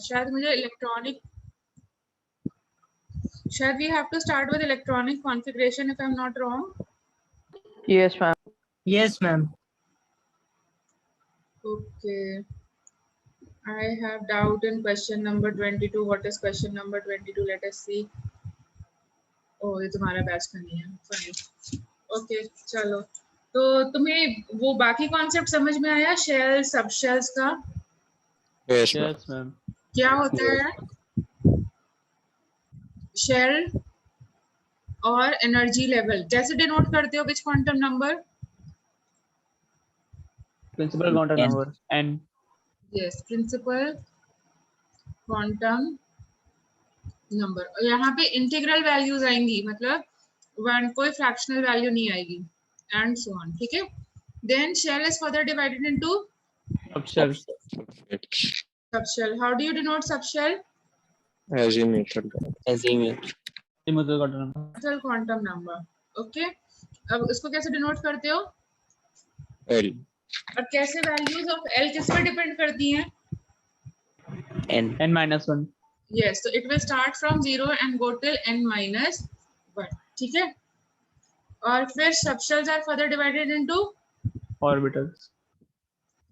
शायद मुझे इलेक्ट्रॉनिक, शायद we have to start with electronic configuration if I'm not wrong. Yes, ma'am. Yes, ma'am. Okay. I have doubt in question number 22. What is question number 22? Let us see. Oh, ये तुम्हारा batch का नहीं है. Fine. Okay, चलो. तो तुम्हें वो बाकी कॉन्सेप्ट समझ में आया शेल सब शेल्स का? Yes, ma'am. Yes, ma'am. क्या होता है शेल और एनर्जी लेवल कैसे डिनोट करते हो? Which quantum number? Principal quantum N. number n. Yes, principal quantum number. यहाँ पे इंटीग्रल वैल्यूज आएंगी, मतलब वन कोई फ्रैक्शनल वैल्यू नहीं आएगी एंड सो ऑन. ठीक है. Then shell is further divided into Subshell. Subshell. How do you denote subshell? Azimuthal. Azimuth. Principal quantum number. Principal quantum number. Okay. अब इसको कैसे डिनोट करते हो? L. और कैसे वैल्यूज ऑफ एल किस पर डिपेंड करती हैं? N. n minus 1. Yes, so it will start from 0 and go till n minus 1. ठीक है. और फिर subshells are further divided into, Orbitals.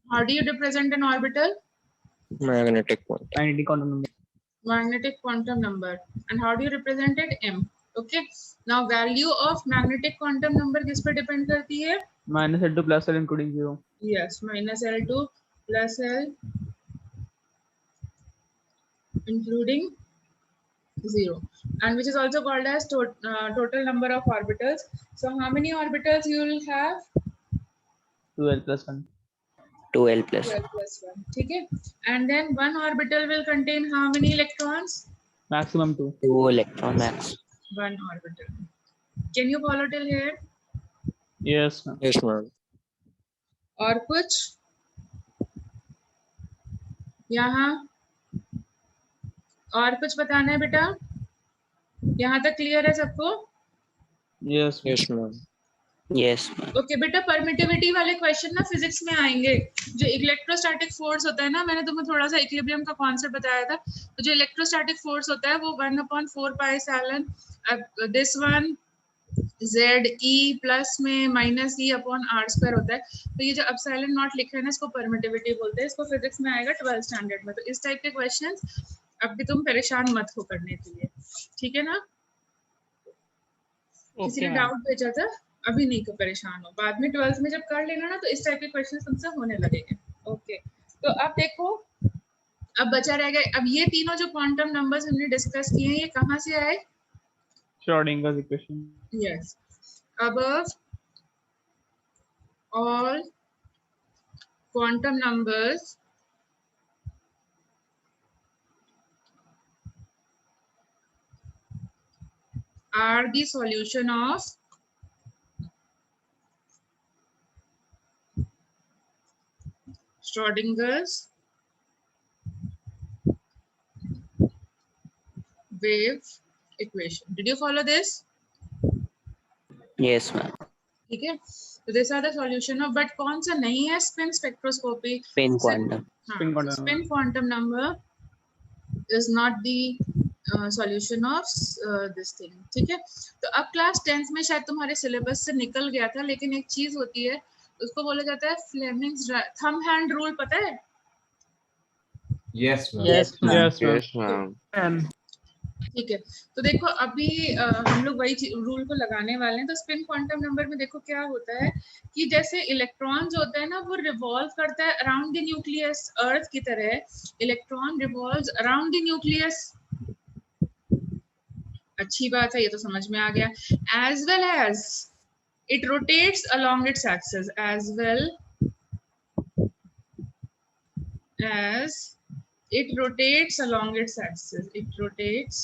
how do you represent an orbital? Magnetic point. Magnetic quantum number. Magnetic quantum number. And how do you represent it? M. Okay. Now value of magnetic quantum number किस पर depend करती है? Minus L to plus L including 0. Yes, minus L2 plus L including 0, and which is also called as total number of orbitals. So how many orbitals you will have? 2L plus 1. 2L plus 12 plus 1. ठीक है. And then one orbital will contain how many electrons? Maximum 2. 2 electron max. One orbital. Can you follow till here? Yes, ma'am. Yes, ma'am. और कुछ यहाँ और कुछ बताना है बेटा? यहाँ तक क्लियर है सबको? Yes, ma'am. Yes, ma'am. Yes, ma'am. Okay बेटा, परमिटिविटी वाले क्वेश्चन ना फिजिक्स में आएंगे. जो इलेक्ट्रोस्टैटिक फोर्स होता है ना, मैंने तुम्हें थोड़ा सा इक्विलिब्रियम का कॉन्सेप्ट बताया था. तो जो इलेक्ट्रोस्टैटिक फोर्स होता है वो 1/4 pi epsilon this one Z E plus में minus E upon R square होता है. तो ये जो एप्सिलॉन नॉट लिखा है ना, इसको परमिटिविटी बोलते हैं. इसको फिजिक्स में आएगा 12th स्टैंडर्ड में. तो इस टाइप के क्वेश्चंस अब भी तुम परेशान मत हो करने के लिए, ठीक है ना? किसी ने डाउट भेजा था, अभी नहीं को परेशान हो. बाद में 12th में जब कर लेना ना, तो इस टाइप के क्वेश्चन तुमसे होने लगेंगे. ओके. तो अब देखो, अब बचा रह गया. अब ये तीनों जो क्वांटम नंबर्स हमने डिस्कस किए हैं, ये कहाँ से आए? Schrodinger's equation. Yes. Above all quantum numbers are the solution of Schrodinger's wave equation. Did you follow this? Yes, ma'am. ठीक है. तो this are the solution of, but कौन सा नहीं है? Spin spectroscopy. Spin quantum. Spin quantum Spin quantum number is not the solution of this thing. ठीक है. तो अब क्लास 10th में शायद तुम्हारे सिलेबस से निकल गया था, लेकिन एक चीज होती है, उसको बोला जाता है फ्लेमिंग्स थंब हैंड रूल. पता है? Yes, ma'am. Yes, ma'am. Yes, ma'am. Yes, ma'am. And ठीक है. तो देखो अभी हम लोग वही रूल को लगाने वाले हैं. तो स्पिन क्वांटम नंबर में देखो क्या होता है कि जैसे इलेक्ट्रॉन जो होता है ना, वो रिवॉल्व करता है अराउंड द न्यूक्लियस. अर्थ की तरह electron revolves around the nucleus. अच्छी बात है, ये तो समझ में आ गया. As well as it rotates along its axis. As well as it rotates along its axis. It rotates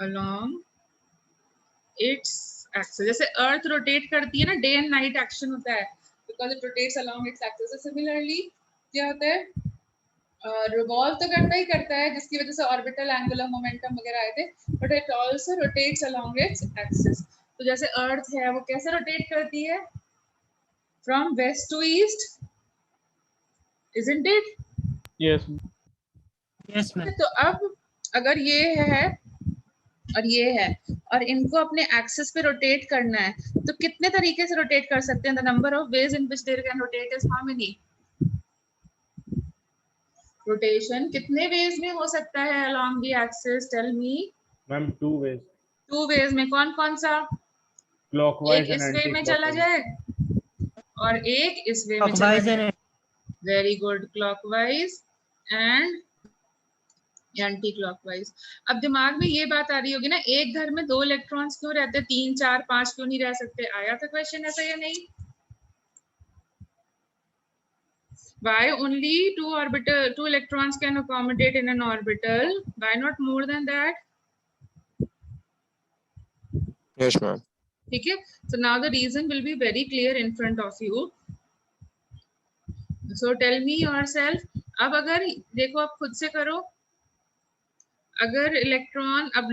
along its axis. जैसे अर्थ रोटेट करती है ना, डे एंड नाइट एक्शन होता है, because it rotates along its axis. So similarly क्या होता है? Revolve तो करता ही करता है, जिसकी वजह से ऑर्बिटल एंगुलर मोमेंटम वगैरह आए थे, but it also rotates along its axis. तो जैसे अर्थ है, वो कैसे रोटेट करती है? From west to east, isn't it? Yes, ma'am. Yes, ma'am. तो अब अगर ये है और ये है और इनको अपने एक्सिस पे रोटेट करना है, तो कितने तरीके से रोटेट कर सकते हैं? The number of ways in which they can rotate is how many? Rotation कितने वेज में हो सकता है along the axis? Tell me. Ma'am, 2 ways. 2 veg में कौन कौन सा? Clockwise एक and इस वे में चला anti-clockwise. जाए और एक इस वे में चला Clockwise जाए. and very good. Clockwise and anti clockwise. अब दिमाग में ये बात आ रही होगी ना, एक घर में 2 इलेक्ट्रॉन्स क्यों रहते, 3 4 5 क्यों नहीं रह सकते? आया था क्वेश्चन ऐसा या नहीं? Why only 2 electrons can accommodate in an orbital? Why not more than that? Yes, ma'am. ठीक है. So now the reason will be very clear in front of you. So tell me yourself. अब अगर देखो, आप खुद से करो. अगर इलेक्ट्रॉन, अब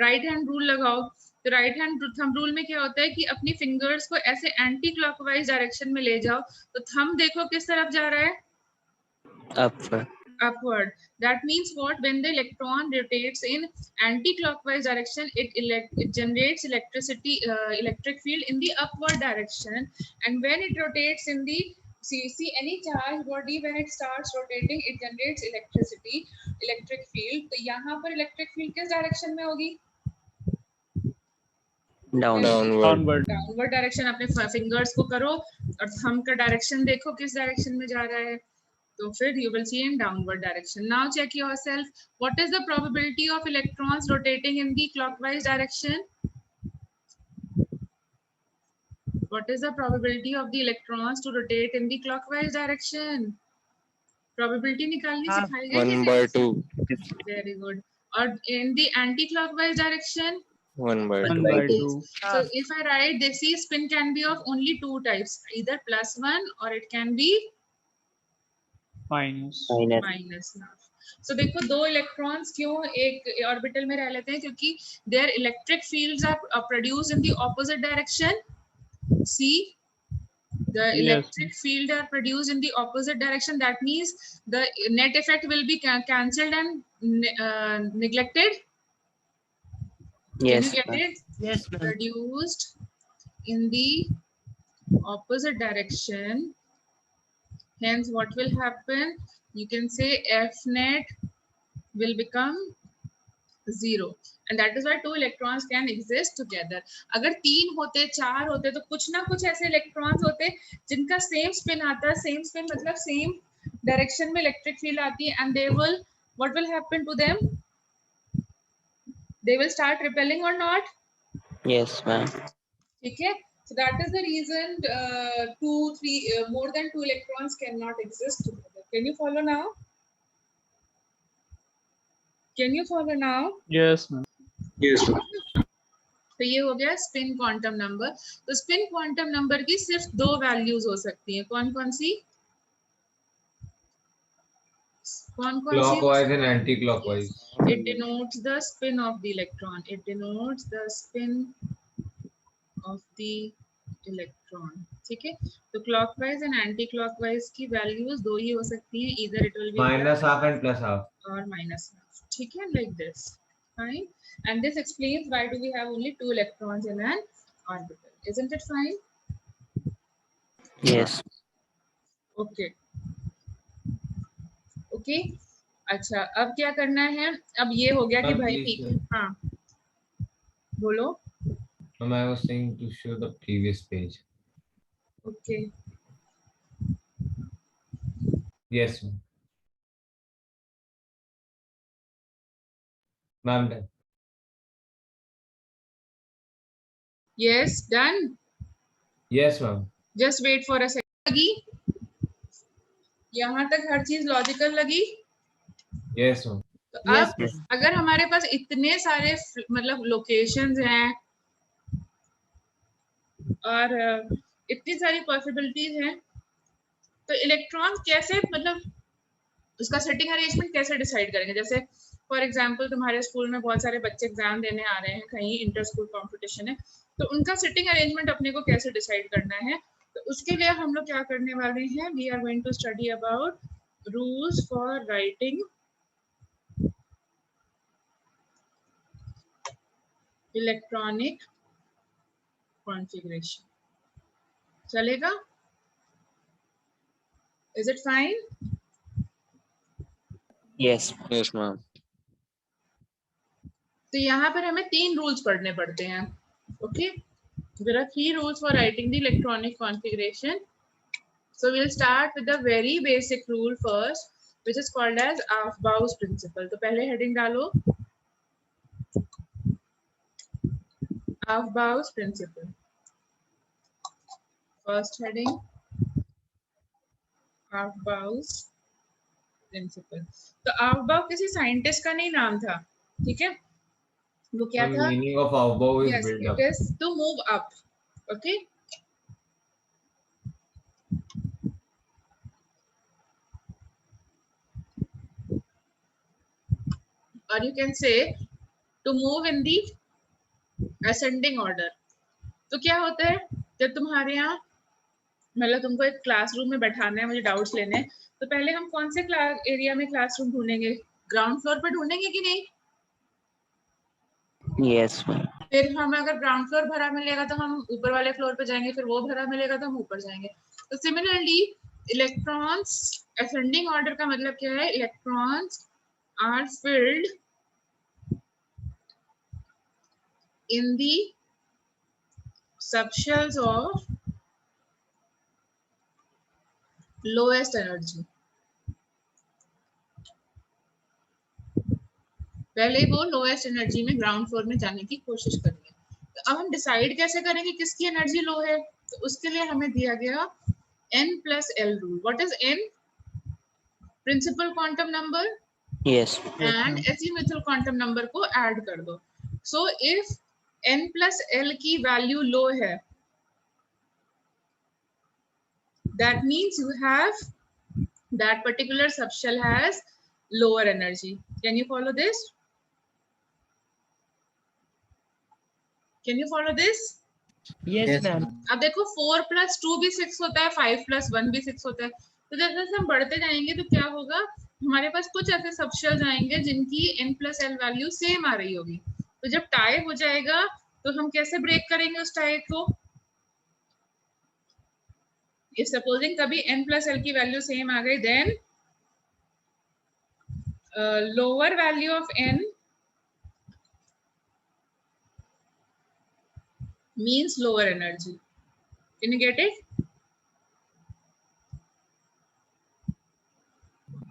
राइट हैंड रूल लगाओ, तो राइट हैंड थंब रूल में क्या होता है कि अपनी फिंगर्स को ऐसे एंटी क्लॉकवाइज डायरेक्शन में ले जाओ, तो थंब देखो किस तरफ जा रहा है? Upward. Upward. That means what? When the electron rotates in anti-clockwise direction, it generates electric field in the upward direction, and when it rotates in the see any charged body, when it starts rotating, it generates electric field. तो यहाँ पर electric field किस direction में होगी? Down. Downward. Downward direction. अपने fingers को करो और thumb का direction देखो किस direction में जा रहा है, तो फिर you will see in downward direction. Now check yourself. What is the probability of electrons rotating in the clockwise direction? What is the probability of the electrons to rotate in the clockwise direction? Probability निकालनी सिखाई गई है? 1/2. Very good. और in the anti-clockwise direction? 1/2. 1/2. So if I write this, see, spin can be of only 2 types, either +1 or it can be Minus. Minus. So देखो, 2 electrons क्यों एक orbital में रह लेते हैं? क्योंकि there electric fields are produced in the opposite direction. See, the electric field are produced in the opposite direction. That means the net effect will be cancelled and neglected. Yes. Can you get it? yes, ma'am. Produced in the opposite direction. Hence, what will happen? You can say F net will become 0, and that is why 2 electrons can exist together. अगर 3 होते, 4 होते, तो कुछ ना कुछ ऐसे electrons होते जिनका सेम स्पिन आता है. सेम स्पिन मतलब सेम डायरेक्शन में इलेक्ट्रिक फील्ड आती है, and they will, what will happen to them? They will start repelling or not? Yes, ma'am. ठीक है. So that is the reason 2, 3, more than 2 electrons cannot exist together. Can you follow now? Can you follow now? Yes, ma'am. Yes, ma'am. तो ये हो गया spin quantum number. तो spin quantum number की सिर्फ 2 values हो सकती हैं. कौन कौन सी? Clockwise and anti-clockwise. It denotes the spin of the electron. It denotes the spin of the electron. ठीक है. तो क्लॉकवाइज एंड एंटी क्लॉकवाइज की वैल्यूज 2 ही हो सकती हैं. Either it will be -half and +half. or -half. ठीक है, like this. Fine. And this explains why do we have only 2 electrons in an orbital. Isn't it fine? Yes. Okay. Okay. अच्छा, अब क्या करना है? अब ये हो गया कि Ma'am, भाई please, हाँ बोलो. Ma'am, I was saying to show the previous page. Okay. Yes, ma'am. Ma'am, done. Yes, done. Yes, ma'am. Just wait for a second. लगी? यहाँ तक हर चीज लॉजिकल लगी? Yes, ma'am. तो Yes, अब अगर हमारे पास इतने सारे मतलब लोकेशंस हैं और इतनी सारी पॉसिबिलिटीज हैं, तो इलेक्ट्रॉन कैसे, मतलब उसका सेटिंग अरेंजमेंट कैसे डिसाइड करेंगे? जैसे फॉर एग्जांपल तुम्हारे स्कूल में बहुत सारे बच्चे एग्जाम देने आ रहे हैं, कहीं इंटर स्कूल कॉम्पिटिशन है, तो उनका सेटिंग अरेंजमेंट अपने को कैसे डिसाइड करना है? तो उसके लिए हम लोग क्या करने वाले हैं? We are going to study about rules for writing electronic configuration. चलेगा? Is it fine? Yes. Yes, ma'am. तो यहाँ पर हमें 3 रूल्स पढ़ने पड़ते हैं. Okay? There are 3 rules for writing the electronic configuration. So we'll start with the very basic rule first, which is called as Aufbau's principle. तो पहले heading डालो. Aufbau's principle. First heading. Aufbau's principle. तो Aufbau किसी scientist का नहीं नाम था, ठीक है? वो क्या The था? meaning of Aufbau is Yes, build it up. is to move up. Okay. Or you can say to move in the ascending order. तो क्या होता है जब तुम्हारे यहाँ मतलब तुमको एक क्लासरूम में बैठाना है, मुझे डाउट्स लेने हैं, तो पहले हम कौन से क्लास एरिया में क्लासरूम ढूंढेंगे? ग्राउंड फ्लोर पे ढूंढेंगे कि नहीं? Yes, ma'am. फिर हम अगर ग्राउंड फ्लोर भरा मिलेगा तो हम ऊपर वाले फ्लोर पे जाएंगे, फिर वो भरा मिलेगा तो हम ऊपर जाएंगे. तो सिमिलरली इलेक्ट्रॉन्स असेंडिंग ऑर्डर का मतलब क्या है? Electrons are filled in the subshells of lowest energy. पहले वो लोएस्ट एनर्जी में ग्राउंड फ्लोर में जाने की कोशिश करेंगे. तो अब हम डिसाइड कैसे करेंगे किसकी एनर्जी लो है? तो उसके लिए हमें दिया गया n+l rule. What is n? Principal quantum number Yes. And azimuthal quantum number को ऐड कर दो. सो इफ n+l की वैल्यू लो है, that means you have that particular subshell has lower energy. Can you follow this? Can you follow this? Yes, ma'am. अब देखो 4 + 2 भी 6 होता है, 5 + 1 भी 6 होता है. तो जैसे जैसे हम बढ़ते जाएंगे तो क्या होगा, हमारे पास कुछ ऐसे सबशेल्स आएंगे जिनकी n+l वैल्यू सेम आ रही होगी. तो जब टाई हो जाएगा तो हम कैसे ब्रेक करेंगे उस टाई को? If supposing कभी n+l की वैल्यू सेम आ गई, then lower value of n means lower energy. Can you get it?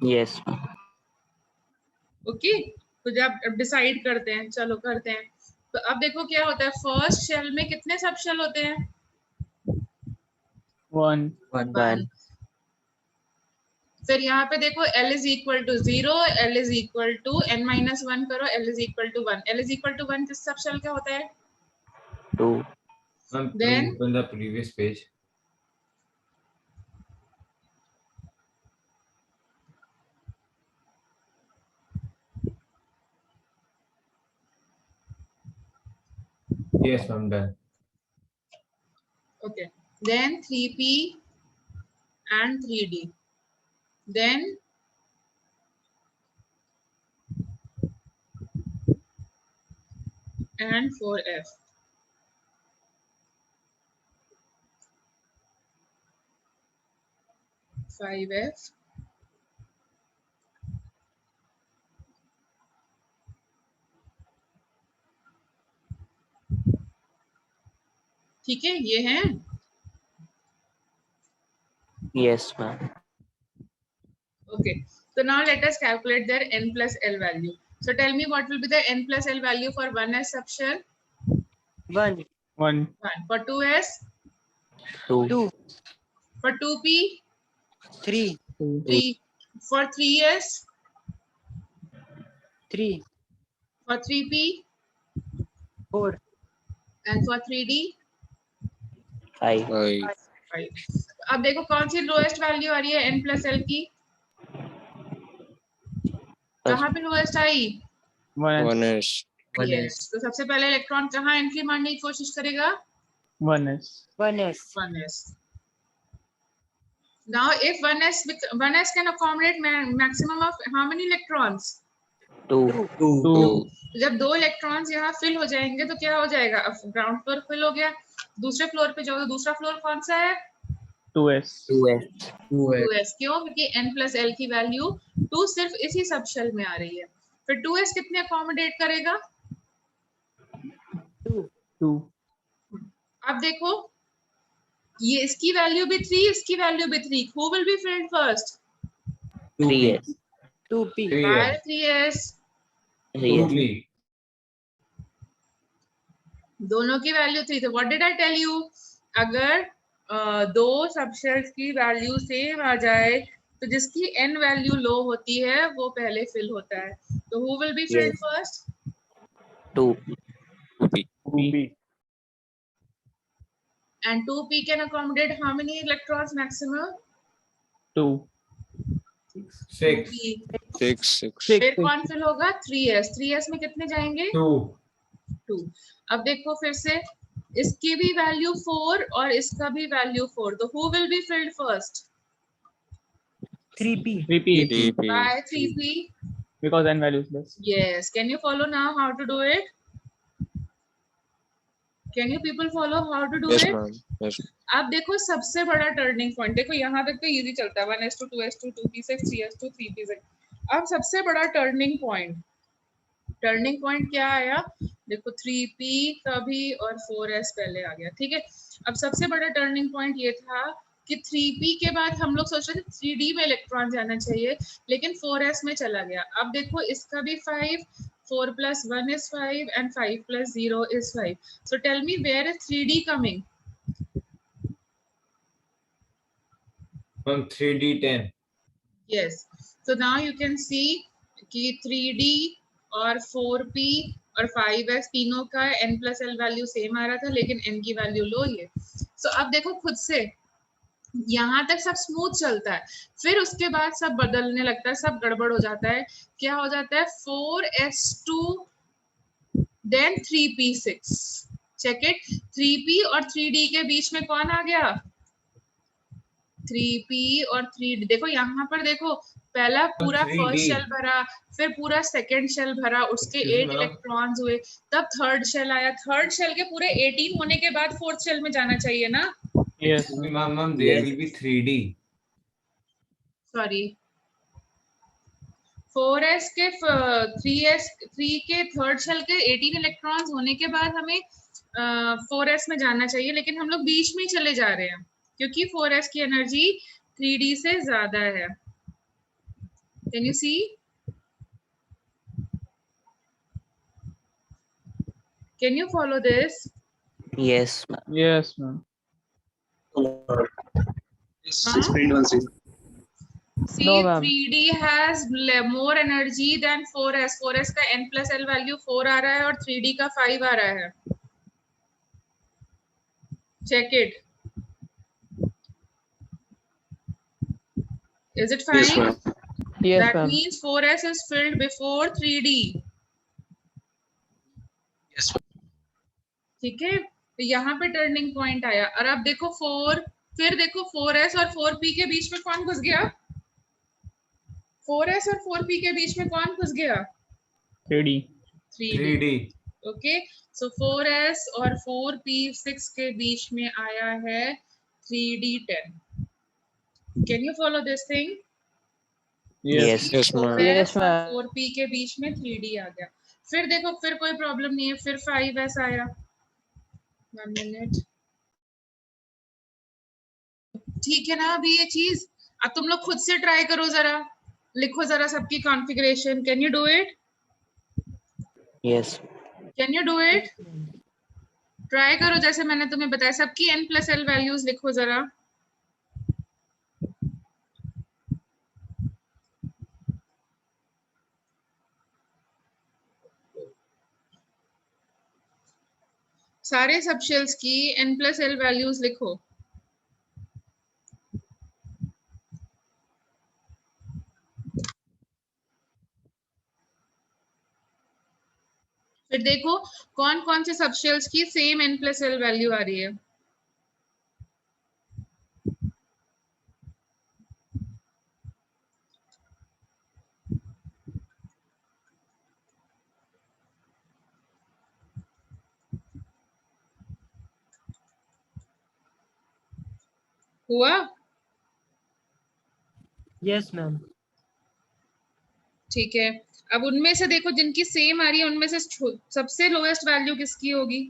Yes, ma'am. Okay. तो जब डिसाइड करते हैं, चलो करते हैं. तो अब देखो क्या होता है, फर्स्ट शेल में कितने सब शेल होते हैं? 1. 1. फिर यहाँ पे देखो L is equal to 0, L is equal to n-1 करो, L is equal to 1. L is equal to 1 किस सब शेल का होता है? 2. Ma'am, Then- please open the previous page. Yes, ma'am, done. Okay. Then 3p and 3d. Then and 4f. Five f. ठीक है, ये है. Yes, ma'am. Okay. So now let us calculate their n+l value. So tell me what will be the n+l value for 1s subshell? 1, 1. 1. For 2s? 2. 2, For 2p? 3, 3. For 3s? 3, For 3p? 4, And for 3d? 5. 5. 5. अब देखो कौन सी lowest value आ रही है n+l की? कहाँ पे lowest आई? 1. 1s. Yes. तो सबसे पहले इलेक्ट्रॉन कहाँ एंट्री मारने की कोशिश करेगा? 1s. 1s, 1s. Now if 1s can accommodate maximum of how many electrons? 2. जब 2 इलेक्ट्रॉन्स यहाँ फिल हो जाएंगे तो क्या हो जाएगा? अब ग्राउंड फ्लोर फिल हो गया, दूसरे फ्लोर पे जाओ तो दूसरा फ्लोर कौन सा है? 2s 2s. 2s। क्यों? क्योंकि n प्लस l की वैल्यू 2 सिर्फ इसी सब शेल में आ रही है। फिर 2s कितने अकोमोडेट करेगा? 2 अब देखो ये इसकी वैल्यू भी 3, इसकी वैल्यू भी 3। Who will be filled first? 3s. 2p. 3s. 3s। 3s. 2p. दोनों की वैल्यू 3। तो what did I tell you? अगर दो सबशेल्स की वैल्यू सेम आ जाए तो जिसकी n वैल्यू लो होती है वो पहले फिल होता है। तो who will be filled Yes. first? 2p. 2p And 2p can accommodate how many electrons maximum? 2 6. 2p। 6. फिर कौन फिल होगा? 3s। 3s में कितने जाएंगे? 2. 2। अब देखो फिर से इसकी भी वैल्यू 4 और इसका भी वैल्यू 4। तो who will be filled first? 3p. 3p By 3p. because n value is less. Yes. Can you follow now how to do it? Can you people follow how to do Yes, it? ma'am. Yes. अब देखो सबसे बड़ा turning point, देखो यहाँ तक तो easy चलता है 1s2 2s2 2p6 3s2 3p6। अब सबसे बड़ा टर्निंग पॉइंट क्या आया? देखो 3p का भी और 4s पहले आ गया। ठीक है, अब सबसे बड़ा टर्निंग पॉइंट ये था कि 3p के बाद हम लोग सोच रहे थे 3d में इलेक्ट्रॉन जाना चाहिए, लेकिन 4s में चला गया। अब देखो इसका भी 5, 4 plus 1 is 5 and 5 plus 0 is 5. So tell me where is 3d coming? From 3d10. Yes. So now you can see कि 3d और 4p और 5s तीनों का n plus l value same आ रहा था, लेकिन n की वैल्यू लो ये। So अब देखो खुद से यहाँ तक सब स्मूथ चलता है, फिर उसके बाद सब बदलने लगता है, सब गड़बड़ हो जाता है। क्या हो जाता है? 4s2 then 3p6। Check it. 3p और 3d के बीच में कौन आ गया? 3p और 3d। देखो यहाँ पर देखो पहला पूरा 3D. फर्स्ट शेल भरा, फिर पूरा सेकंड शेल भरा, उसके Excuse me, 8 ma'am. इलेक्ट्रॉन्स हुए, तब थर्ड शेल आया। थर्ड शेल के पूरे 18 होने के बाद फोर्थ शेल में जाना चाहिए ना? Yes. Ma'am, there Yes. will be 3d. Sorry, 4s के 3 के थर्ड शेल के 18 इलेक्ट्रॉन्स होने के बाद हमें 4s में जाना चाहिए, लेकिन हम लोग बीच में ही चले जा रहे हैं क्योंकि 4s की एनर्जी 3d से ज्यादा है। Can you see? Can you follow this? Yes, ma'am. Yes, ma'am. See, No, ma'am. 3d has more energy than 4s। 4s का n plus l वैल्यू 4 आ रहा है और 3d का 5 आ रहा है। Check it. Is it fine? Yes, ma'am. Yes, That ma'am. means 4s is filled before 3d. Yes, ठीक है, तो यहाँ पे टर्निंग पॉइंट आया। और अब देखो 4, फिर देखो 4s और 4p के बीच में कौन घुस गया? 4s और 4p के बीच में कौन घुस गया? 3D 3d। ओके, सो 4s और 4p6 के बीच में आया है 3d10। Can you follow this thing? Yes. Yes, ma'am. 4s और 4p के बीच में 3d आ गया। फिर देखो फिर कोई प्रॉब्लम नहीं है, फिर 5s आया। 1 मिनट, ठीक है ना अभी ये चीज? अब तुम लोग खुद से ट्राई करो, जरा लिखो जरा सबकी configuration. Can you do it? Yes. Can you do it? Try करो जैसे मैंने तुम्हें बताया, सबकी n plus l वैल्यूज लिखो जरा। सारे सबशेल्स की n plus l वैल्यूज लिखो। फिर देखो कौन कौन से सबशेल्स की same n plus l value आ रही है। हुआ? Yes, ma'am. ठीक है, अब उनमें से देखो जिनकी सेम आ रही है उनमें से सबसे लोएस्ट वैल्यू किसकी होगी?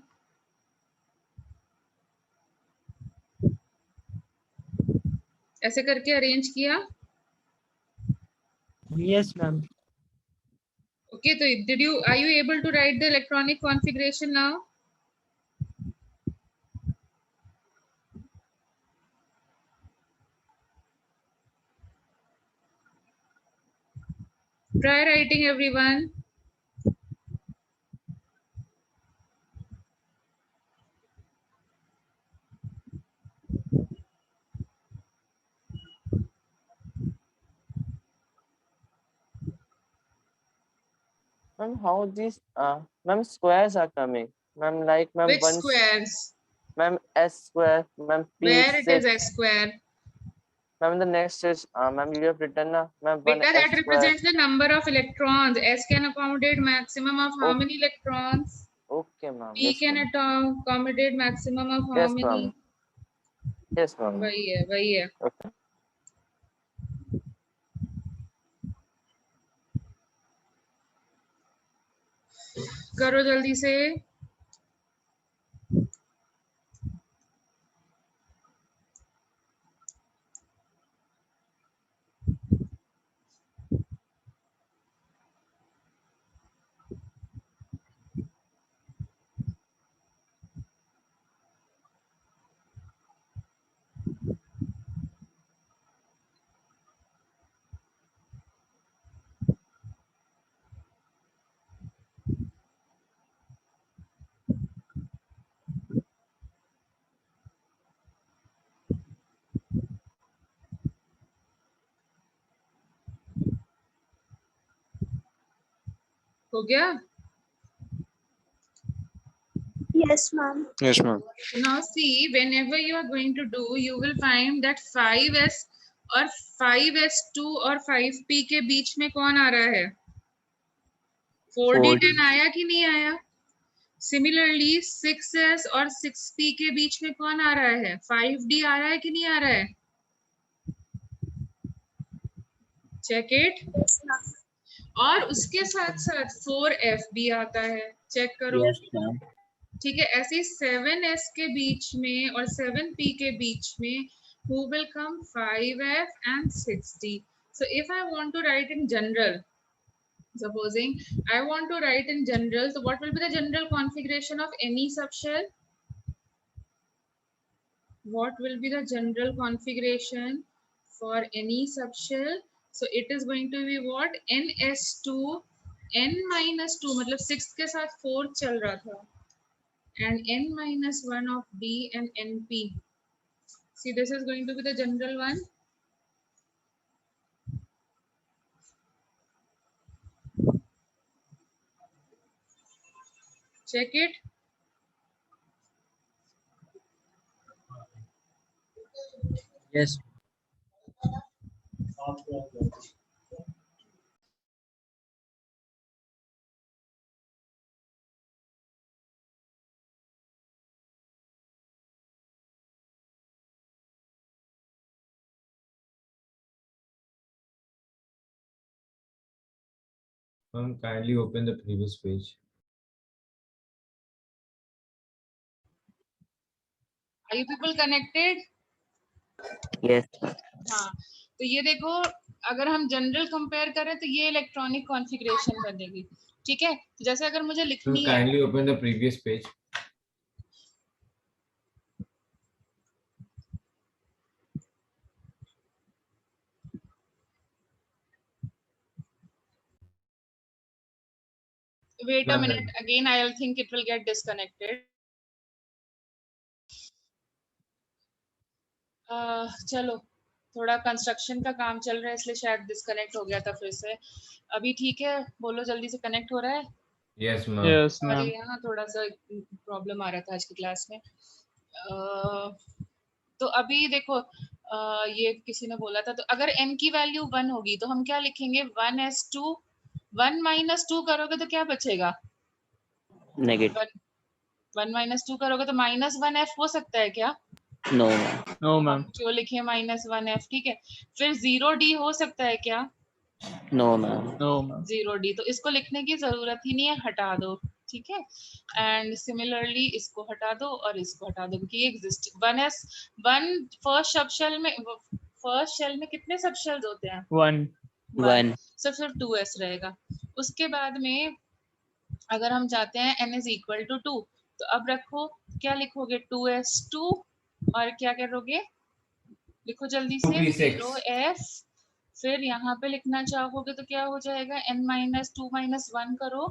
ऐसे करके अरेंज किया। Yes, ma'am. ओके, तो are you able to write the electronic configuration now? Try writing, everyone. Ma'am, how these ma'am squares are coming? Ma'am, like ma'am Which one squares? ma'am S square, ma'am Where it is P6. S square? Ma'am, the next is ma'am you have written na ma'am one Beta, that S square. represents the number of electrons. S can accommodate maximum of how Okay. many electrons? Okay, ma'am. P Yes, can ma'am. accommodate maximum of how Yes, many? ma'am. Yes, ma'am. वही है. Okay. करो जल्दी से. हो गया? Yes, ma'am. Yes, ma'am. Now see, whenever you are going to do, you will find that 5s और 5s2 और 5p के बीच में कौन आ रहा है? 4d10 आया कि नहीं आया? Similarly, 6s और 6p के बीच में कौन आ रहा है? 5d आ रहा है कि नहीं आ रहा है? Check it. Yes, ma'am. और उसके साथ साथ 4f भी आता है. चेक करो. Yes, ma'am. ठीक है, ऐसे 7s के बीच में और 7p के बीच में who will come? 5f and 6d. So if I want to write in general, supposing I want to write in general, so what will be the general configuration of any subshell? What will be the general configuration for any subshell? So it is going to be what? ns2 n minus 2 मतलब 6 के साथ 4 चल रहा था, and n minus 1 of d and np. See, this is going to be the general one. Check it. Yes. Ma'am, kindly open the previous page. Are you people connected? Yes. हाँ, तो ये देखो, अगर हम जनरल कंपेयर करें तो ये electronic configuration बनेगी. ठीक है, जैसे अगर मुझे Ma'am, लिखनी है, kindly open the previous page. wait a Ma'am, minute, again I'll think it will get disconnected. चलो, थोड़ा कंस्ट्रक्शन का काम चल रहा है इसलिए शायद डिस्कनेक्ट हो गया था फिर से. अभी ठीक है? बोलो जल्दी से, कनेक्ट हो रहा है? Yes, ma'am. Yes, अरे ma'am. यहाँ थोड़ा सा प्रॉब्लम आ रहा था आज की क्लास में. तो अभी देखो, ये किसी ने बोला था, तो अगर n की वैल्यू 1 होगी तो हम क्या लिखेंगे? 1s2 1 minus 2 करोगे तो क्या बचेगा? Negative. 1 minus 2 करोगे तो -1f हो सकता है क्या? No, ma'am. No, ma'am. जो लिखे -1f, ठीक है। फिर 0d हो सकता है क्या? No, ma'am. No, ma'am. 0d, तो इसको लिखने की जरूरत ही नहीं है, हटा दो, ठीक है। एंड सिमिलरली इसको हटा दो और इसको हटा दो, क्योंकि एग्जिस्ट 1s 1 फर्स्ट शेल में कितने सब शेल्स होते हैं? 1. 1. so फिर 2s रहेगा। उसके बाद में अगर हम जाते हैं n is equal to 2, तो अब रखो, क्या लिखोगे? 2s2 और क्या करोगे? लिखो जल्दी से 2p6. 0f, फिर यहाँ पे लिखना चाहोगे तो क्या हो जाएगा? n - 2 - 1 करो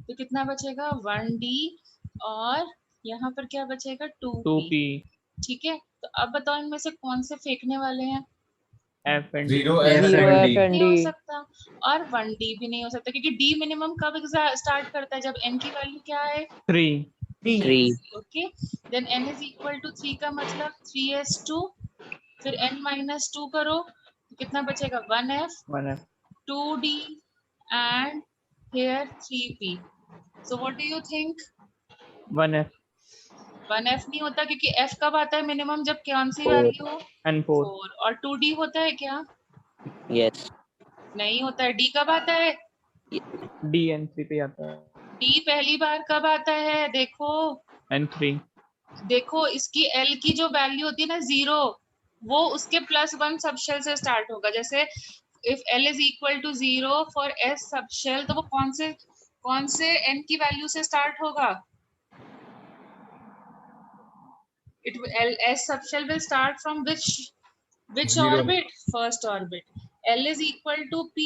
तो कितना बचेगा? 1d, और यहाँ पर क्या बचेगा? 2p, 2p. ठीक है। तो अब बताओ इनमें से कौन से फेंकने वाले हैं? F and D. 0f Zero and F D. and नहीं हो D. सकता, और 1d भी नहीं हो सकता, क्योंकि d मिनिमम कब स्टार्ट करता है? जब n की वैल्यू क्या है? 3. 3. Okay, then n is equal to 3 का मतलब 3s2, फिर n - 2 करो तो कितना बचेगा? 1f, 1F. 2d and here 3p. So what do you think? 1F 1f नहीं होता, क्योंकि f कब आता है मिनिमम? जब कौन सी 4. वैल्यू हो? and 4. 4। और 2d होता है क्या? Yes. नहीं होता है। d कब आता है? D and 3 पे आता है. d पहली बार कब आता है? देखो And 3. देखो, इसकी l की जो वैल्यू होती है ना 0, वो उसके +1 सबशेल से स्टार्ट होगा। जैसे if l is equal to 0 for s subshell, तो वो कौन से n की वैल्यू से स्टार्ट होगा? S subshell will start from which 0. orbit? First orbit. L is equal to p.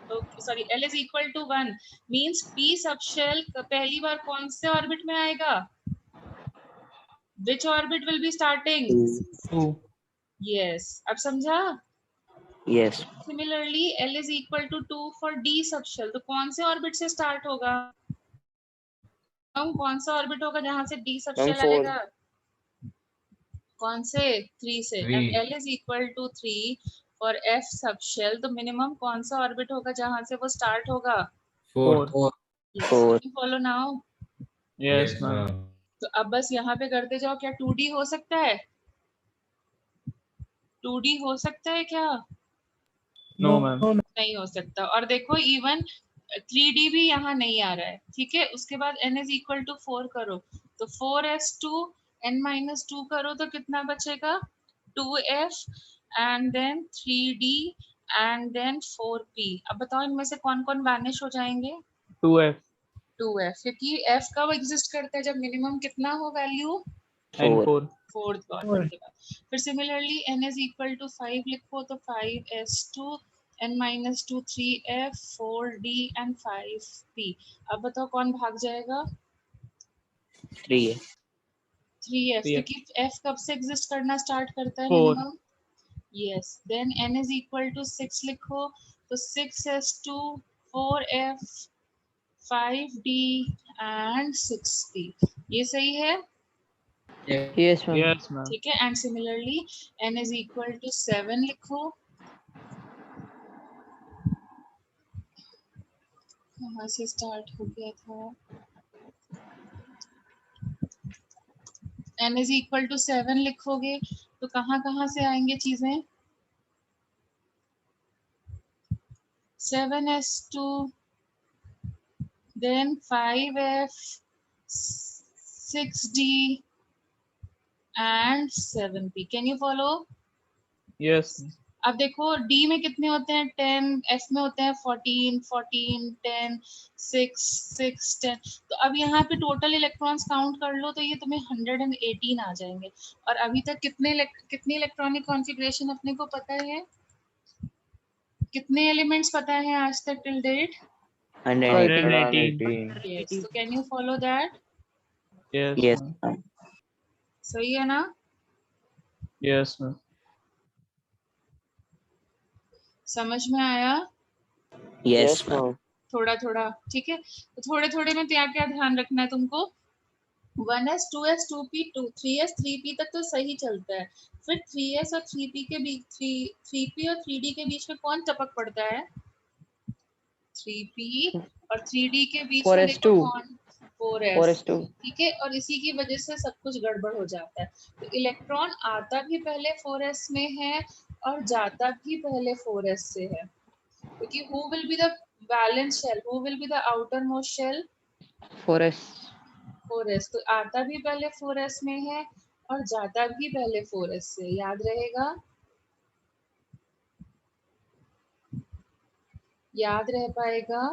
Okay, sorry, L is equal to 1 means p subshell पहली बार कौन से orbit में आएगा? Which orbit will be starting? 2. Yes. अब समझा? Yes. Similarly, L is equal to 2 for d subshell, तो कौन से orbit से start होगा? कौन सा orbit होगा जहां से d subshell 4. आएगा? कौन से? 3 से। 3. and L is equal to 3 for F subshell, तो मिनिमम कौन सा ऑर्बिट होगा जहां से वो स्टार्ट होगा? 4. 4. Follow now. Yes, ma'am. ma'am. तो अब बस यहाँ पे करते जाओ। क्या 2D हो सकता है? 2D हो सकता है क्या? No, ma'am. नहीं हो सकता। और देखो इवन 3D भी यहाँ नहीं आ रहा है, ठीक है। उसके बाद n is equal to 4 करो तो 4s2 n - 2 करो तो कितना बचेगा? 2f and then 3d and then 4p। अब बताओ इनमें से कौन कौन वैनिश हो जाएंगे? 2F 2f, क्योंकि f कब एग्जिस्ट करता है? जब मिनिमम कितना हो वैल्यू? and 4. 4. फोर्थ ऑर्बिट के बाद। फिर similarly n is equal to 5 लिखो तो 5s2 n - 2 3f 4d and 5p। अब बताओ कौन भाग जाएगा? 3. 3f, 3F. क्योंकि f कब से एग्जिस्ट करना स्टार्ट करता है 4. Minimum? Yes. Then n is equal to 6 लिखो तो 6s2 4f 5d and 6p। ये सही है? Yes, ma'am. Yes, ma'am. ठीक है। And similarly n is equal to 7 लिखो। कहाँ से स्टार्ट हो गया था? n is equal to 7 लिखोगे तो कहाँ से आएंगे चीजें? 7s2 then 5f 6d and 7p। Can you follow? Yes. अब देखो d में कितने होते हैं? 10, f में होते हैं 14 14 10 6 6 10। तो अब यहाँ पे टोटल इलेक्ट्रॉन्स काउंट कर लो तो ये तुम्हें 118 आ जाएंगे। और अभी तक कितनी इलेक्ट्रॉनिक कॉन्फ़िगरेशन अपने को पता है? कितने एलिमेंट्स पता है आज तक टिल डेट? 118. 118. यस। तो can you follow that? Yes. Yes, ma'am. ma'am. सही है ना? Yes, ma'am. समझ में आया? Yes, ma'am. ma'am. थोड़ा थोड़ा, ठीक है। तो थोड़े थोड़े में क्या क्या ध्यान रखना है तुमको? 1s 2s 2p 3s 3p तक तो सही चलता है। फिर 3s और 3p के बीच 3p और 3d के बीच में कौन टपक पड़ता है? 3p और 3d के बीच में देखो 4s2. कौन? 4s 4s2 ठीक है, और इसी की वजह से सब कुछ गड़बड़ हो जाता है। तो इलेक्ट्रॉन आता भी पहले 4s में है और जाता भी पहले 4s से है, क्योंकि who will be the valence shell, who will be the outermost shell, 4s 4s। तो आता भी पहले 4s में है और जाता भी पहले 4s से, याद रहेगा, याद रह पाएगा।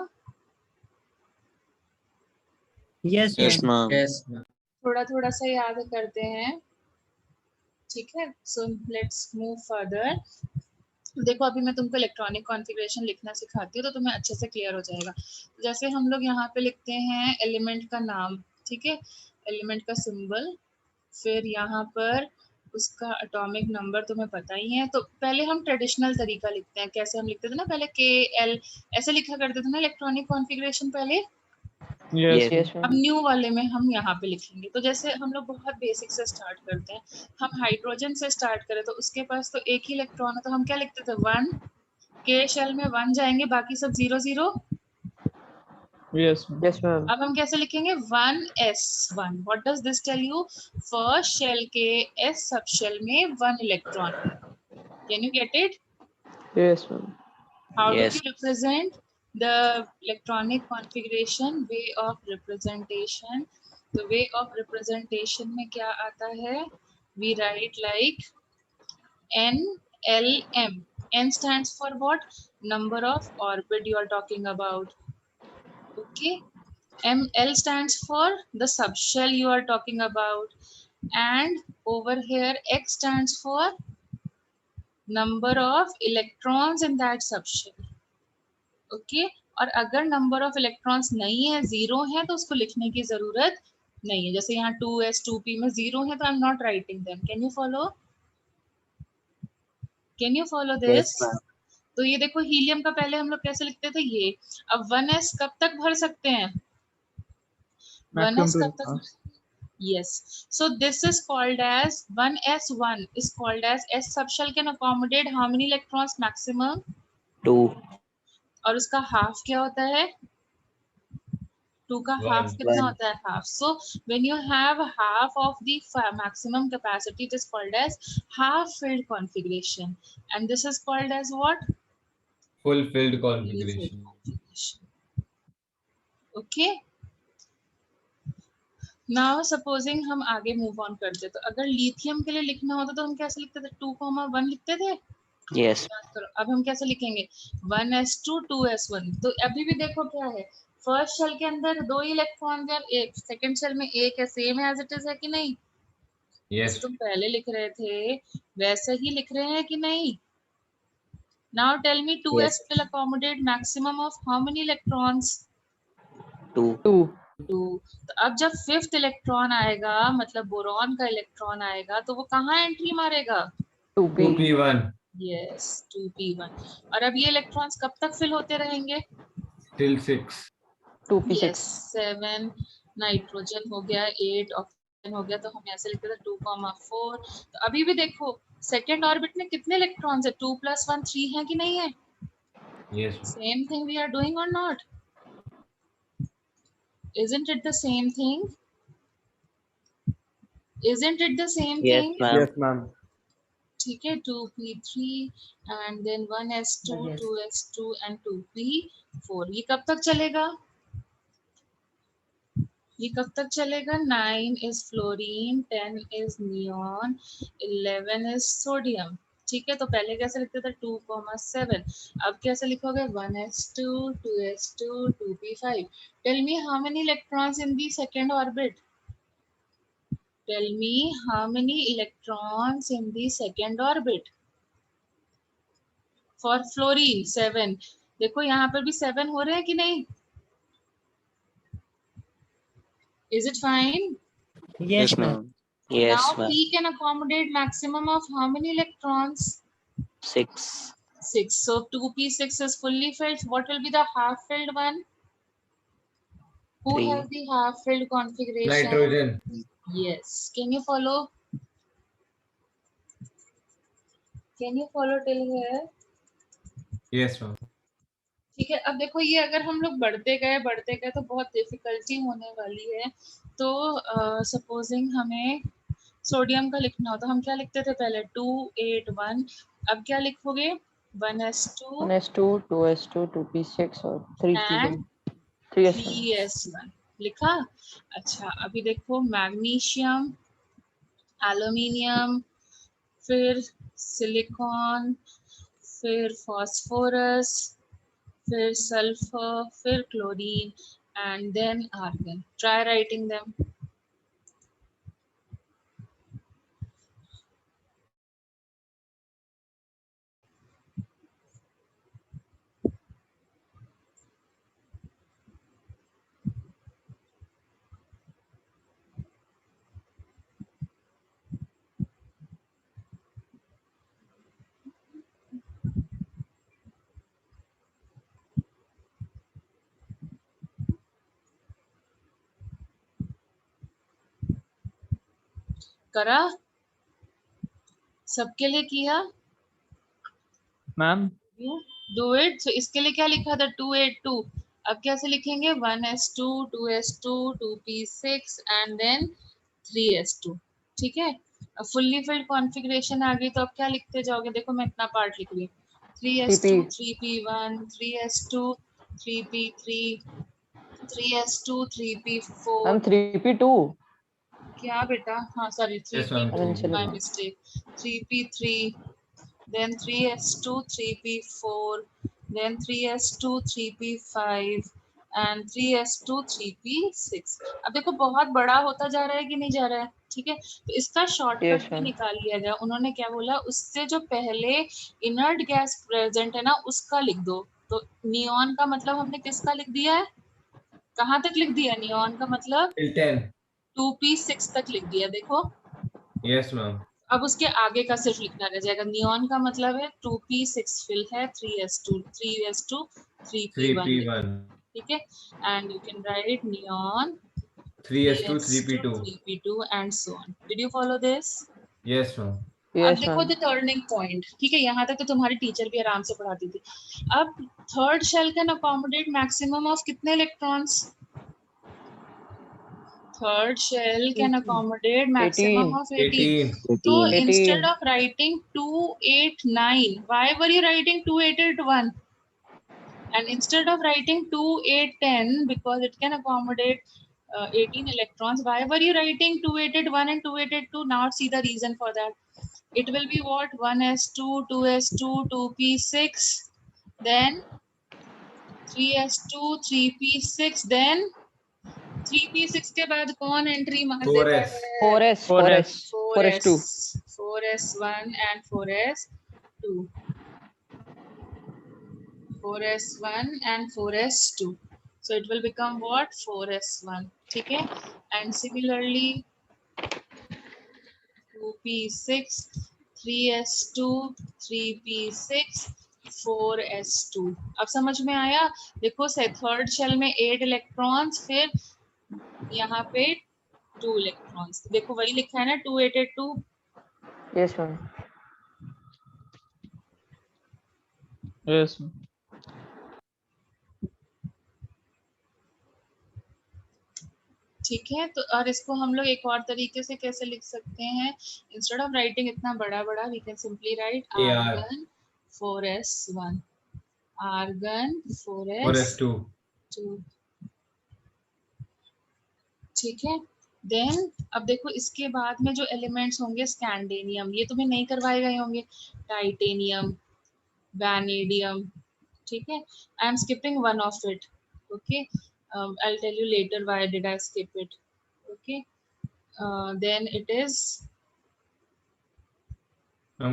Yes, ma'am. Yes, ma'am. थोड़ा थोड़ा सा याद करते हैं, ठीक है। So let's move further. देखो अभी मैं तुमको इलेक्ट्रॉनिक कॉन्फ़िगरेशन लिखना सिखाती हूँ तो तुम्हें अच्छे से क्लियर हो जाएगा। जैसे हम लोग यहाँ पे लिखते हैं एलिमेंट का नाम, ठीक है, एलिमेंट का सिंबल, फिर यहाँ पर उसका एटॉमिक नंबर तुम्हें पता ही है। तो पहले हम ट्रेडिशनल तरीका लिखते हैं, कैसे हम लिखते थे ना, पहले KL ऐसे लिखा करते थे ना इलेक्ट्रॉनिक कॉन्फ़िगरेशन पहले। Yes. Yes. yes अब ma'am न्यू वाले में हम यहाँ पे लिखेंगे। तो जैसे हम लोग बहुत बेसिक से स्टार्ट करते हैं, हम हाइड्रोजन से स्टार्ट करें तो उसके पास तो एक ही इलेक्ट्रॉन है, तो हम क्या लिखते थे, 1, K शेल में 1 जाएंगे, बाकी सब 0 0। Yes, ma'am. yes ma'am अब हम कैसे लिखेंगे, 1s1। What does this tell you, first shell के s सब शेल में 1 electron. Can you get it? yes ma'am How do Yes. we represent the electronic configuration? Way of representation. The way of representation में क्या आता है? We write like NLM. N stands for what? Number of orbit you are talking about. Okay. ML stands for the subshell you are talking about. And over here X stands for number of electrons in that subshell. Okay और अगर number of electrons नहीं है, 0 है, तो उसको लिखने की जरूरत नहीं है। जैसे यहाँ 2s 2p में 0 है तो I am not writing them. Can you follow, can you follow Yes, this? ma'am. तो ये देखो हीलियम का पहले हम लोग कैसे लिखते थे, ये। अब 1s कब तक भर सकते हैं, 1s कब तक, yes, so this is called as 1s1 is called as s subshell can accommodate how many electrons maximum, 2. और उसका हाफ क्या होता है, 2 का हाफ 1. कितना 1. होता है, half. So when you have half of the maximum capacity it is called as half filled configuration, and this is called as what, Full-filled configuration. Okay. Now supposing हम आगे मूव ऑन करते, तो अगर lithium के लिए लिखना होता तो हम कैसे लिखते थे, 2,1 लिखते थे। Yes. अब हम कैसे लिखेंगे, 1s2 2s1। तो अभी भी देखो क्या है, फर्स्ट शेल के अंदर 2 इलेक्ट्रॉन है, एक सेकंड शेल में 1 है, सेम एज इट इज है कि नहीं, Yes. तुम पहले लिख रहे थे वैसे ही लिख रहे हैं कि नहीं। Now tell me 2s Yes. will accommodate maximum of how many electrons, 2. 2 2। तो अब जब 5th इलेक्ट्रॉन आएगा, मतलब बोरॉन का इलेक्ट्रॉन आएगा, तो वो कहाँ एंट्री मारेगा, 2p 2p1 यस 2p1। और अब ये इलेक्ट्रॉन्स कब तक फिल होते रहेंगे, till 6. 2p6 यस 7 नाइट्रोजन हो गया, 8 ऑक्सीजन हो गया, तो हम ऐसे लिखते थे 2,4। तो अभी भी देखो सेकेंड ऑर्बिट में कितने इलेक्ट्रॉन्स है, 2 + 1 3 है कि नहीं है, Yes. ma'am. Same thing we are doing और not, isn't it the same thing, isn't it the same Yes, thing? ma'am. ma'am ठीक है, 2p3 and then 1s2 Yes. 2s2 and 2p4। ये कब तक चलेगा, ये कब तक चलेगा, 9 is fluorine, 10 is neon, 11 is sodium। ठीक है, तो पहले कैसे लिखते थे 2,7, अब कैसे लिखोगे 1s2 2s2 2p5। Tell me how many electrons in the second orbit, tell me how many electrons in the second orbit for fluorine, 7। देखो यहाँ पर भी 7 हो रहे हैं कि नहीं, is it fine? Yes, ma'am. Yes, Now ma'am. P can accommodate maximum of how many electrons, 6. 6। So 2p6 is fully filled. What will be the half filled one, who 3. has the half filled configuration, Nitrogen. yes, can you follow, can you follow till here, Yes, ma'am. ठीक है, अब देखो ये अगर हम लोग बढ़ते गए तो बहुत डिफिकल्टी होने वाली है। तो सपोजिंग हमें सोडियम का लिखना हो तो हम क्या लिखते थे पहले 281, अब क्या लिखोगे 1s2 1s2, 2s2, 2p6 और 3p1, एंड 3s1. 3s1 लिखा। अच्छा अभी देखो मैग्नीशियम, एल्यूमिनियम, फिर सिलिकॉन, फिर फास्फोरस, फिर सल्फर, फिर chlorine and then argon. Try writing them. करा? सबके लिए किया? Ma'am do it. सो इसके लिए क्या लिखा था 282, अब कैसे लिखेंगे 1s2, 2s2, 2p6 and then 3s2। ठीक है, अब फुल्ली फिल्ड कॉन्फ़िगरेशन आ गई तो अब क्या लिखते जाओगे? देखो मैं इतना पार्ट लिख रही हूँ 3s2, 3p1, 3s2, 3p3, 3s2, 3p4। Ma'am 3p2. क्या बेटा? हाँ sorry Yes, ma'am. 3p2, my Silicon. Mistake. 3p3, then 3s2, 3p4, then 3s2, 3p5 and 3s2, 3p6। अब देखो बहुत बड़ा होता जा रहा है कि नहीं जा रहा है? ठीक है, तो इसका शॉर्टकट Yes, भी ma'am. निकाल लिया जाए। उन्होंने क्या बोला, उससे जो पहले इनर्ट गैस प्रेजेंट है ना उसका लिख दो। तो नियॉन का मतलब हमने किसका लिख दिया है? कहाँ तक लिख दिया नियॉन का मतलब? Till 10. 2p6 तक लिख दिया। देखो Yes, ma'am. अब उसके आगे का सिर्फ लिखना रह जाएगा। नियॉन का मतलब है 2p6 फिल है 3s2, 3s2, 3p1। 3p1. ठीक है, and you can write neon 3s2, 3s2, 3p2. 3p2 and so on. Did you follow this? Yes, ma'am. अब Yes, देखो ma'am. The turning point. ठीक है, यहाँ तक तो तुम्हारी टीचर भी आराम से पढ़ाती थी। अब third shell can accommodate maximum of कितने electrons? Third shell can 18. accommodate maximum 18. of 18. 18. So 18. instead 18. of writing 289, why were you writing 2881? And instead of writing 2810, because it can accommodate 18 electrons, why were you writing 2881 and 2882? Now see the reason for that. It will be what? 1s2, 2s2, 2p6, then 3s2, 3p6, then 3p6 के बाद कौन entry मार देता 4s. है? 4s. 4s. 4s2. 4s1 and 4s2, 4s1 and 4s2, so it will become what? 4s1. ठीक है, and similarly 2p6, 3s2, 3p6, 4s2। अब समझ में आया? देखो से थर्ड शेल में 8 इलेक्ट्रॉन्स, फिर यहाँ पे 2 इलेक्ट्रॉन्स। देखो वही लिखा है ना 2882। Yes, ma'am. yes ma'am. ठीक है, तो और इसको हम लोग एक और तरीके से कैसे लिख सकते हैं? इंस्टेड ऑफ राइटिंग इतना बड़ा बड़ा, we can simply write AR. Argon 4s1, argon 4s2। 4s2. ठीक है, देन अब देखो इसके बाद में जो एलिमेंट्स होंगे स्कैंडेनियम, ये तुम्हें नहीं करवाए गए होंगे। Titanium, vanadium. ठीक है, I am skipping one of it. Okay, I'll tell you later why did I skip it. Okay, then it is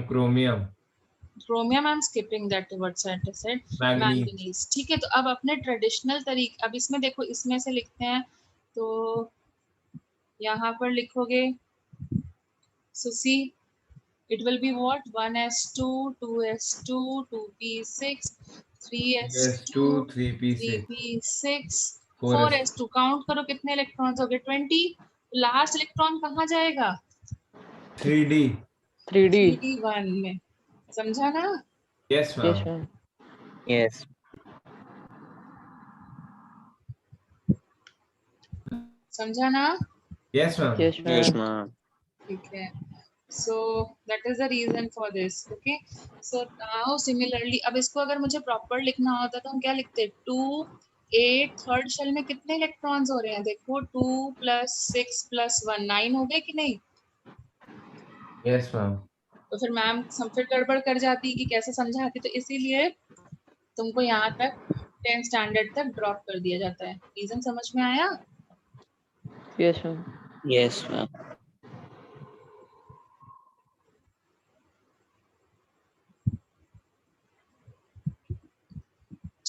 Chromium. chromium. I'm skipping that what I said. Manganese. Manganese। ठीक है, तो अब अपने traditional तरीके, अब इसमें देखो इसमें से लिखते हैं तो यहाँ पर लिखोगे, so see it will be what? 1s2, 2s2, 2p6, 3s2, 3p6. 3p6, 4s. 4s2। Count करो कितने इलेक्ट्रॉन्स हो गए? 20। लास्ट इलेक्ट्रॉन कहाँ जाएगा? 3d. 3d. 3d1 में। समझा ना? Yes, Yes, ma'am. ma'am. Yes. समझा ना? Yes, ma'am. Yes, Yes, ma'am. ma'am. ठीक है. So that is the reason for this. Okay. So now similarly, अब इसको अगर मुझे proper लिखना होता तो हम क्या लिखते? 2 8 थर्ड शेल में कितने इलेक्ट्रॉन्स हो रहे हैं? देखो 2 + 6 + 1 9 हो गए कि नहीं? Yes, ma'am. तो फिर मैम फिर गड़बड़ कर जाती कि कैसे समझाती, तो इसीलिए तुमको यहाँ तक 10 स्टैंडर्ड तक ड्रॉप कर दिया जाता है. रीजन समझ में आया? Yes, ma'am. Yes, ma'am.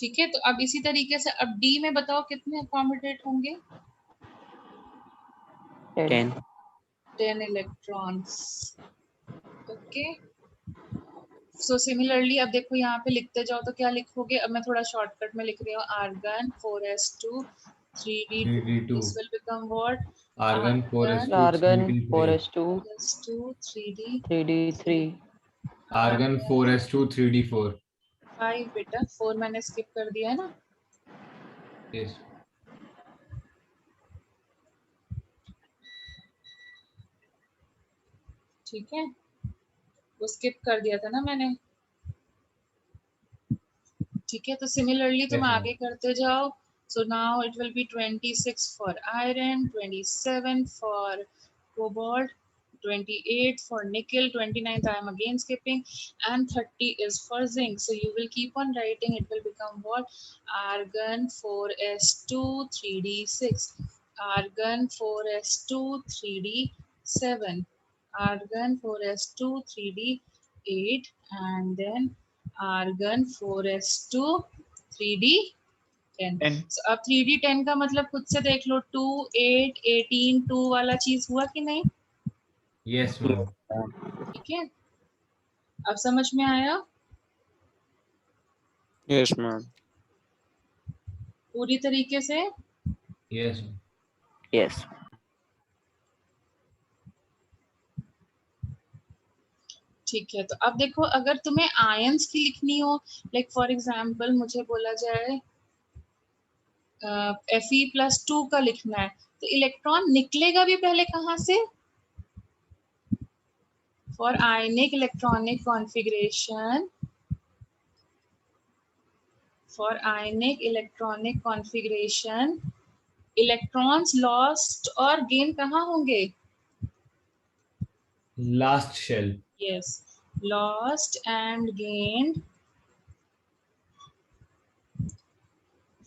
ठीक है. तो अब इसी तरीके से अब डी में बताओ कितने अकोमोडेट होंगे? 10. 10 इलेक्ट्रॉन्स. ओके. सो सिमिलरली अब देखो यहाँ पे लिखते जाओ तो क्या लिखोगे? अब मैं थोड़ा शॉर्टकट में लिख रही हूँ. Argon 4s2 3d2. 3d2. This will become what? Argon 4s2 Argon 3d3. 4s2 4s2 3d 3d3. Argon 4s2 3d4. 5 बेटा. 4 मैंने स्किप कर दिया है ना. Yes. ठीक है. वो स्किप कर दिया था ना मैंने. ठीक है. तो सिमिलरली तुम Yes, ma'am. आगे करते जाओ. So now it will be 26 for iron, 27 for cobalt, 28 for nickel, 29th I am again skipping, and 30 is for zinc. So you will keep on writing. It will become what? Argon 4s2 3d6, argon 4s2 3d7, argon 4s2 3d8, and then argon 4s2 3d10. 10. So, अब 3d10 का मतलब खुद से देख लो. 2 8 18 2 वाला चीज हुआ कि नहीं? Yes, ma'am. ठीक है. अब समझ में आया? Yes, ma'am. पूरी तरीके से? Yes, ma'am. Yes. ठीक है. तो अब देखो अगर तुम्हें आयंस की लिखनी हो, लाइक फॉर एग्जांपल मुझे बोला जाए Fe+2 का लिखना है, तो इलेक्ट्रॉन निकलेगा भी पहले कहाँ से? For ionic electronic configuration, for ionic electronic configuration, electrons lost और gain कहाँ होंगे? Last shell. Yes, lost and gained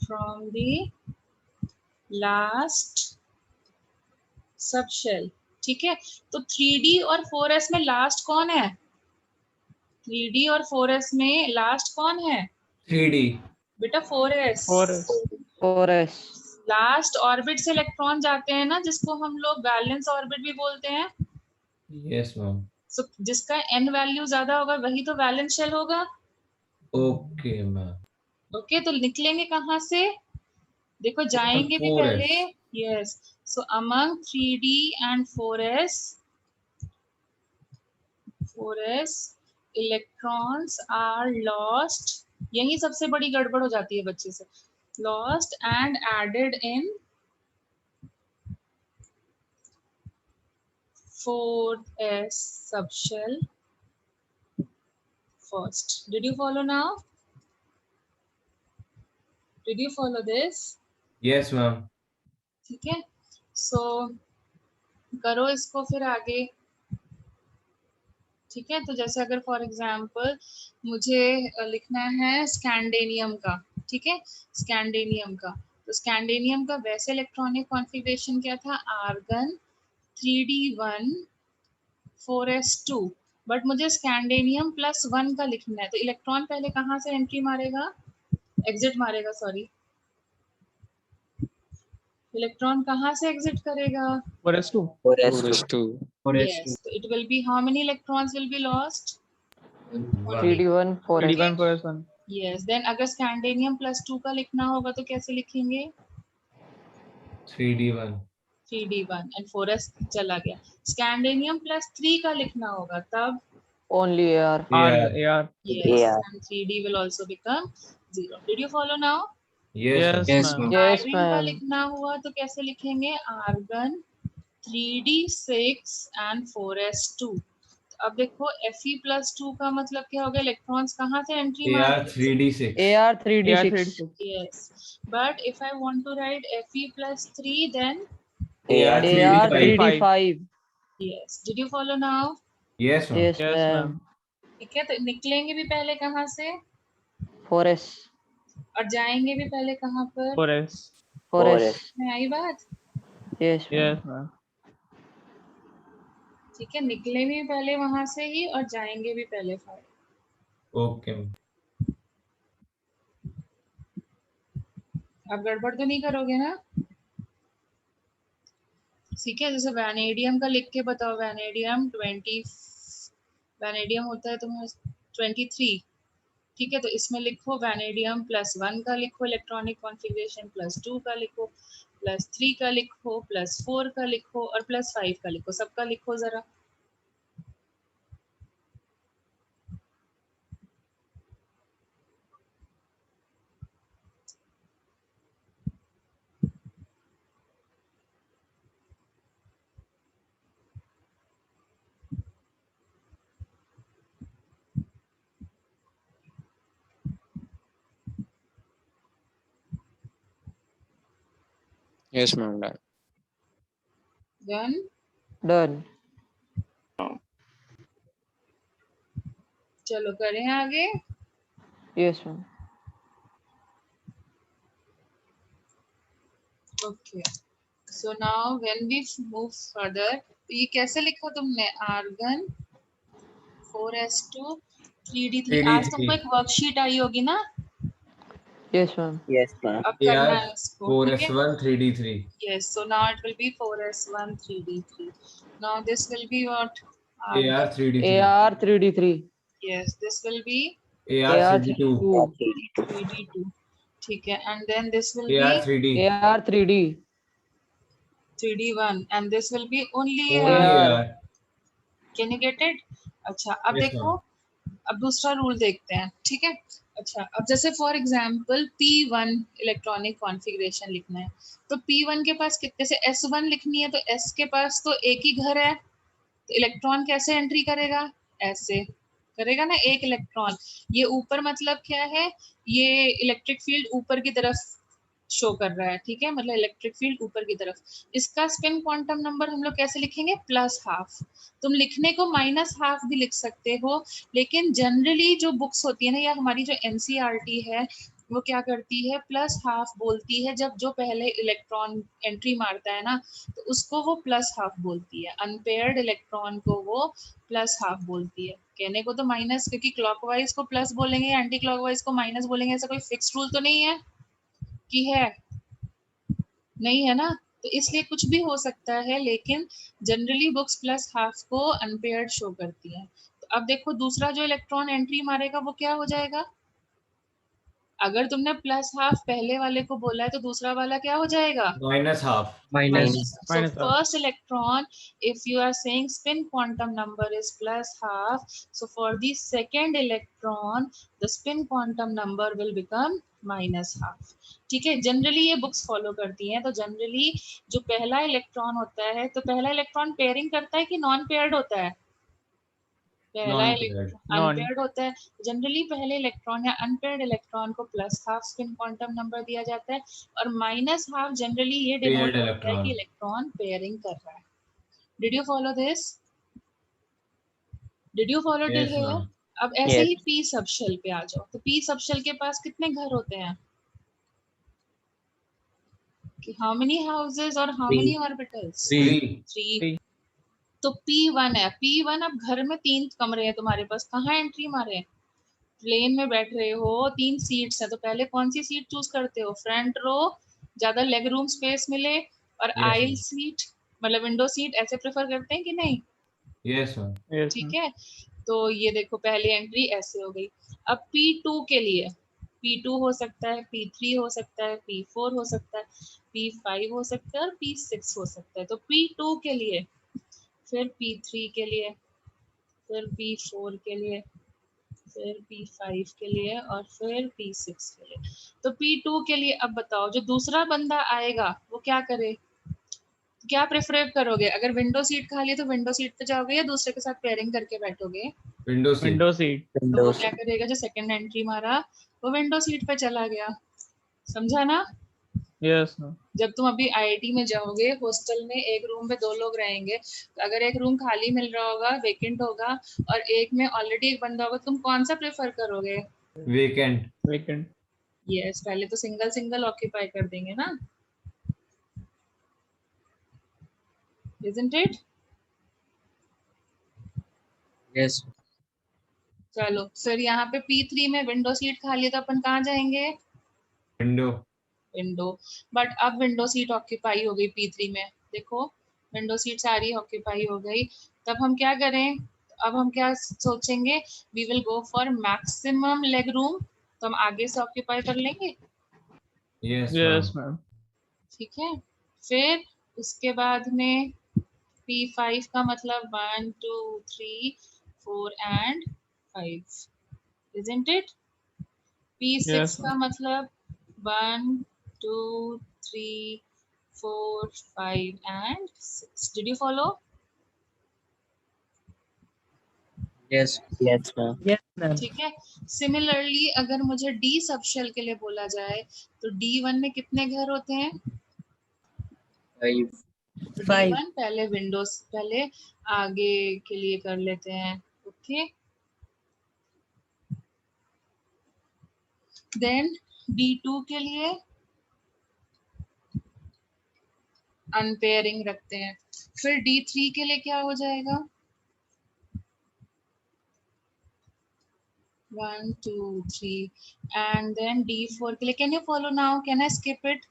from the last subshell. ठीक है. तो 3D और 4s में लास्ट कौन है? 3D और 4s में लास्ट कौन है? 3d. बेटा 4s. 4s. 4s. Last orbit से इलेक्ट्रॉन जाते हैं ना, जिसको हम लोग वैलेंस ऑर्बिट भी बोलते हैं. Yes, ma'am. So, जिसका n वैल्यू ज्यादा होगा वही तो वैलेंस शेल होगा. Okay, ma'am. ओके. तो निकलेंगे कहाँ से? देखो जाएंगे भी 4s. पहले. Yes. So among 3d and 4s electrons are lost. यही सबसे बड़ी गड़बड़ हो जाती है बच्चे से. Lost and added in 4s subshell first. Did you follow now? Did you follow this? Yes, ma'am. ठीक है. सो करो इसको फिर आगे. ठीक है. तो जैसे अगर फॉर एग्जांपल मुझे लिखना है स्कैंडेनियम का. ठीक है. स्कैंडेनियम का. तो स्कैंडेनियम का वैसे इलेक्ट्रॉनिक कॉन्फ़िगरेशन क्या था? आर्गन 3d1 4s2, बट मुझे स्कैंडेनियम +1 का लिखना है. तो इलेक्ट्रॉन पहले कहाँ से एंट्री मारेगा? एग्जिट मारेगा. सॉरी, इलेक्ट्रॉन कहाँ से एग्जिट करेगा? 4s2. 4s2. Yes. So it will be how many electrons will be lost? 3d1 4s. 3d1 4s1. Yes. Then अगर स्कैंडेनियम +2 का लिखना होगा तो कैसे लिखेंगे? 3d1. 3d1 and 4s चला गया. स्कैंडेनियम +3 का लिखना होगा तब Only AR. R, Yeah. AR. yes, Yeah. and 3d will also become 0. Did you follow now? Yes, Yes, Yes, ma'am. ma'am. Yes, iron का ma'am. लिखना हुआ तो कैसे लिखेंगे? Argon 3d6 and 4s2। अब देखो Fe+2 का मतलब क्या हो गया? इलेक्ट्रॉन्स कहाँ से एंट्री AR मारेंगे? 3D6. AR Yeah, 3D6. 36. Yes, but if I want to write Fe+3, then AR AR 3D5. 3D5. yes. Did you follow now? Yes, ma'am. Yes, Yes, ma'am. ma'am. ठीक है, तो निकलेंगे भी पहले कहाँ से 4S. और जाएंगे भी पहले कहाँ पर? 4s. 4S. में आई बात? Yes, ma'am. Yes, ma'am. ठीक है, निकलेंगे भी पहले वहां से ही और जाएंगे भी पहले 5। Okay, ma'am. अब गड़बड़ तो नहीं करोगे ना? ठीक है, जैसे वैनेडियम का लिख के बताओ। वैनेडियम होता है तुम्हारा 23। ठीक है, तो इसमें लिखो वैनेडियम +1 का लिखो इलेक्ट्रॉनिक कॉन्फ़िगरेशन, +2 का लिखो, +3 का लिखो, +4 का लिखो और +5 का लिखो। सबका लिखो जरा। Yes, ma'am. Done. Done? Done. चलो करें आगे। Yes, ma'am. Okay, so now when we move further, ये कैसे लिखा तुमने? Argon 4s2 3d3। आज 3D3. तुमको एक वर्कशीट आई होगी ना? Yes, ma'am. Yes, ma'am. अब करना AR है इसको, ठीक है? 4S1 3D3. Yes, so now it will be 4s1 3d3। Now this will be what? AR 3D3. AR 3D3. Yes, this will be AR AR 3D2. 3D2. 3d2। ठीक है, and then this will AR be 3D. AR 3D. 3d1 and this will be only Only AR. AR. Can you get it? अच्छा, अब Yes, देखो, ma'am. अब दूसरा rule देखते हैं। ठीक है, अच्छा, अब जैसे for example P1 electronic configuration लिखना है, तो P1 के पास कितने से S1 लिखनी है, तो S के पास तो एक ही घर है, तो इलेक्ट्रॉन कैसे एंट्री करेगा? ऐसे करेगा ना, एक इलेक्ट्रॉन। ये ऊपर मतलब क्या है? ये इलेक्ट्रिक फील्ड ऊपर की तरफ शो कर रहा है। ठीक है, मतलब इलेक्ट्रिक फील्ड ऊपर की तरफ। इसका स्पिन क्वांटम नंबर हम लोग कैसे लिखेंगे? +12। तुम लिखने को -12 भी लिख सकते हो, लेकिन जनरली जो बुक्स होती है ना, या हमारी जो एनसीईआरटी है, वो क्या करती है? +12 बोलती है। जब जो पहले इलेक्ट्रॉन एंट्री मारता है ना, तो उसको वो +12 बोलती है। अनपेयर्ड इलेक्ट्रॉन को वो +12 बोलती है। कहने को तो माइनस, क्योंकि क्लॉकवाइज को प्लस बोलेंगे, एंटी क्लॉकवाइज को माइनस बोलेंगे, ऐसा कोई फिक्स रूल तो नहीं है कि है, नहीं है ना? तो इसलिए कुछ भी हो सकता है, लेकिन जनरली बुक्स +12 को अनपेयर्ड शो करती है। तो अब देखो, दूसरा जो इलेक्ट्रॉन एंट्री मारेगा वो क्या हो जाएगा? अगर तुमने +12 पहले वाले को बोला है, तो दूसरा वाला क्या हो जाएगा? -12. Minus. So Minus half. first electron, if you are saying spin quantum number is +12, so for the second electron, the spin quantum number will become -12। ठीक है, जनरली ये बुक्स फॉलो करती हैं। तो जनरली जो पहला इलेक्ट्रॉन होता है, तो पहला इलेक्ट्रॉन पेयरिंग करता है कि नॉन पेयर्ड होता है? पहला Non-paired. इलेक्ट्रॉन अनपेयर्ड होता है। जनरली पहले इलेक्ट्रॉन या अनपेयर्ड इलेक्ट्रॉन को +12 स्पिन क्वांटम नंबर दिया जाता है, और -12 जनरली ये डिनोट Paired करता है कि electron. इलेक्ट्रॉन पेयरिंग कर रहा है। Did you follow this? Did you follow till Yes, here? ma'am. अब ऐसे Yes. ही पी सबशेल पे आ जाओ। तो पी सबशेल के पास कितने घर होते हैं? कि हाउ मेनी हाउसेस और हाउ मेनी ऑर्बिटल्स? 3. 3। तो P1 है। P1, अब घर में 3 कमरे हैं तुम्हारे पास, कहाँ एंट्री मारे? प्लेन में बैठ रहे हो, 3 सीट्स है, तो पहले कौन सी सीट चूज करते हो? फ्रंट रो, ज्यादा लेग रूम स्पेस मिले, और Yes, आइल ma'am. सीट मतलब विंडो सीट, ऐसे प्रेफर करते हैं कि नहीं? Yes, ma'am. Yes, ठीक ma'am. है, तो ये देखो पहली एंट्री ऐसे हो गई। अब P2 के लिए, P2 हो सकता है, P3 हो सकता है, P4 हो सकता है, P5 हो सकता है और P6 हो सकता है। तो P2 के लिए, फिर P3 के लिए, फिर P4 के लिए, फिर P5 के लिए और फिर P6 के लिए। तो P2 के लिए अब बताओ, जो दूसरा बंदा आएगा वो क्या करे, क्या प्रेफर करोगे? अगर विंडो सीट खाली है तो विंडो सीट पे जाओगे या दूसरे के साथ पेयरिंग करके बैठोगे? Window seat. Window seat. तो वो क्या करेगा, जो सेकंड एंट्री मारा वो विंडो सीट पे चला गया। समझा ना? Yes ma'am. जब तुम अभी आईआईटी में जाओगे, हॉस्टल में एक रूम में 2 लोग रहेंगे, तो अगर एक रूम खाली मिल रहा होगा, वेकेंट होगा, और एक में ऑलरेडी एक बंदा होगा, तुम कौन सा प्रेफर करोगे? वेकेंट। वेकेंट। यस, पहले तो सिंगल सिंगल ऑक्यूपाई कर देंगे ना, isn't it? Yes. चलो फिर यहाँ पे P3 में विंडो सीट खाली है तो अपन कहाँ जाएंगे? विंडो। विंडो। बट अब विंडो सीट ऑक्यूपाई हो गई P3 में, देखो विंडो सीट सारी ऑक्यूपाई हो गई। तब हम क्या करें? अब हम क्या सोचेंगे? We will go for maximum leg room, तो हम आगे से ऑक्यूपाई कर लेंगे। Yes yes ma'am. मैम। ठीक है, फिर उसके बाद में P5 का मतलब 1 2 3 4 and 5, isn't it? P6 yes का मैम। मतलब 1 2 3 4 5 and 6. Did you follow? Yes. Yes, ma'am. Yes, ma'am. ठीक है। सिमिलरली अगर मुझे D सबशेल के लिए बोला जाए तो D1 में कितने घर होते हैं? 5. तो 5. D1 पहले विंडोज, पहले आगे के लिए कर लेते हैं। ओके, देन D2 के लिए अनपेयरिंग रखते हैं। फिर D3 के लिए क्या हो जाएगा? 1 2 3 and then D4 के लिए, can you follow now? Can I skip it?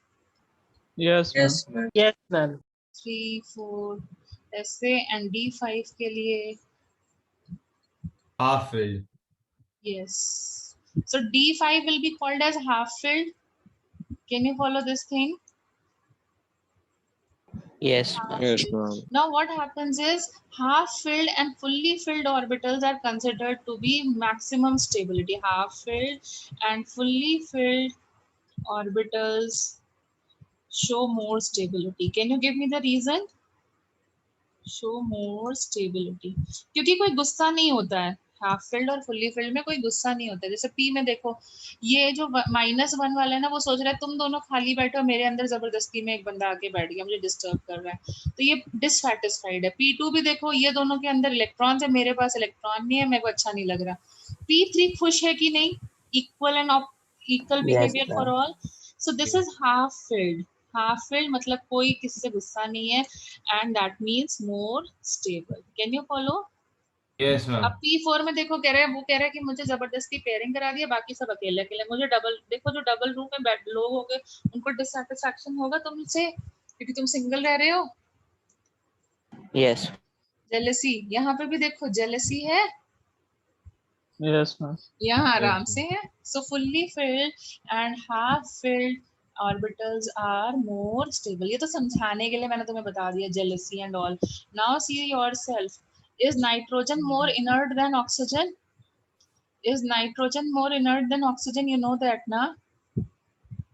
Yes ma'am. Yes, ma'am. Yes, ma'am. 3 4 ऐसे, and D5 के लिए half field. yes. So D5 will be called as half filled. Can you follow this thing? Yes, Half Yes, filled. ma'am. Now what happens is half filled and fully filled orbitals are considered to be maximum stability. Half filled and fully filled orbitals show more stability. Can you give me the reason? Show more stability. क्योंकि कोई गुस्सा नहीं होता है, half filled और fully filled में कोई गुस्सा नहीं होता है। जैसे P में देखो, ये जो -1 वाला है ना, वो सोच रहा है तुम दोनों खाली बैठो, मेरे अंदर जबरदस्ती में एक बंदा आके बैठ गया, मुझे डिस्टर्ब कर रहा है, तो ये डिससैटिस्फाइड है। P2 भी देखो, ये दोनों के अंदर इलेक्ट्रॉन्स है, मेरे पास इलेक्ट्रॉन नहीं है, मेरे को अच्छा नहीं लग रहा। P3 खुश है कि नहीं? Equal and equal behaviour for all. So this is half filled. Half filled मतलब कोई किसी से गुस्सा नहीं है, and that means more stable. Can you follow? Yes ma'am. अब P4 में देखो, कह रहे हैं, वो कह रहा है कि मुझे जबरदस्ती पेयरिंग करा दिया, बाकी सब अकेले अकेले। मुझे डबल, देखो जो डबल रूम में बैठ लोग हो गए, उनको डिससैटिस्फैक्शन होगा तुमसे क्योंकि तुम सिंगल रह रहे हो। Yes. जेलसी, यहाँ पे भी देखो जेलसी है, यस मैम। यहाँ आराम Yes, से है। So fully filled and half filled orbitals are more stable. ये तो समझाने के लिए मैंने तुम्हें बता दिया, jealousy and all. Now see yourself, is nitrogen more inert than oxygen? Is nitrogen more inert than oxygen? You know that ना?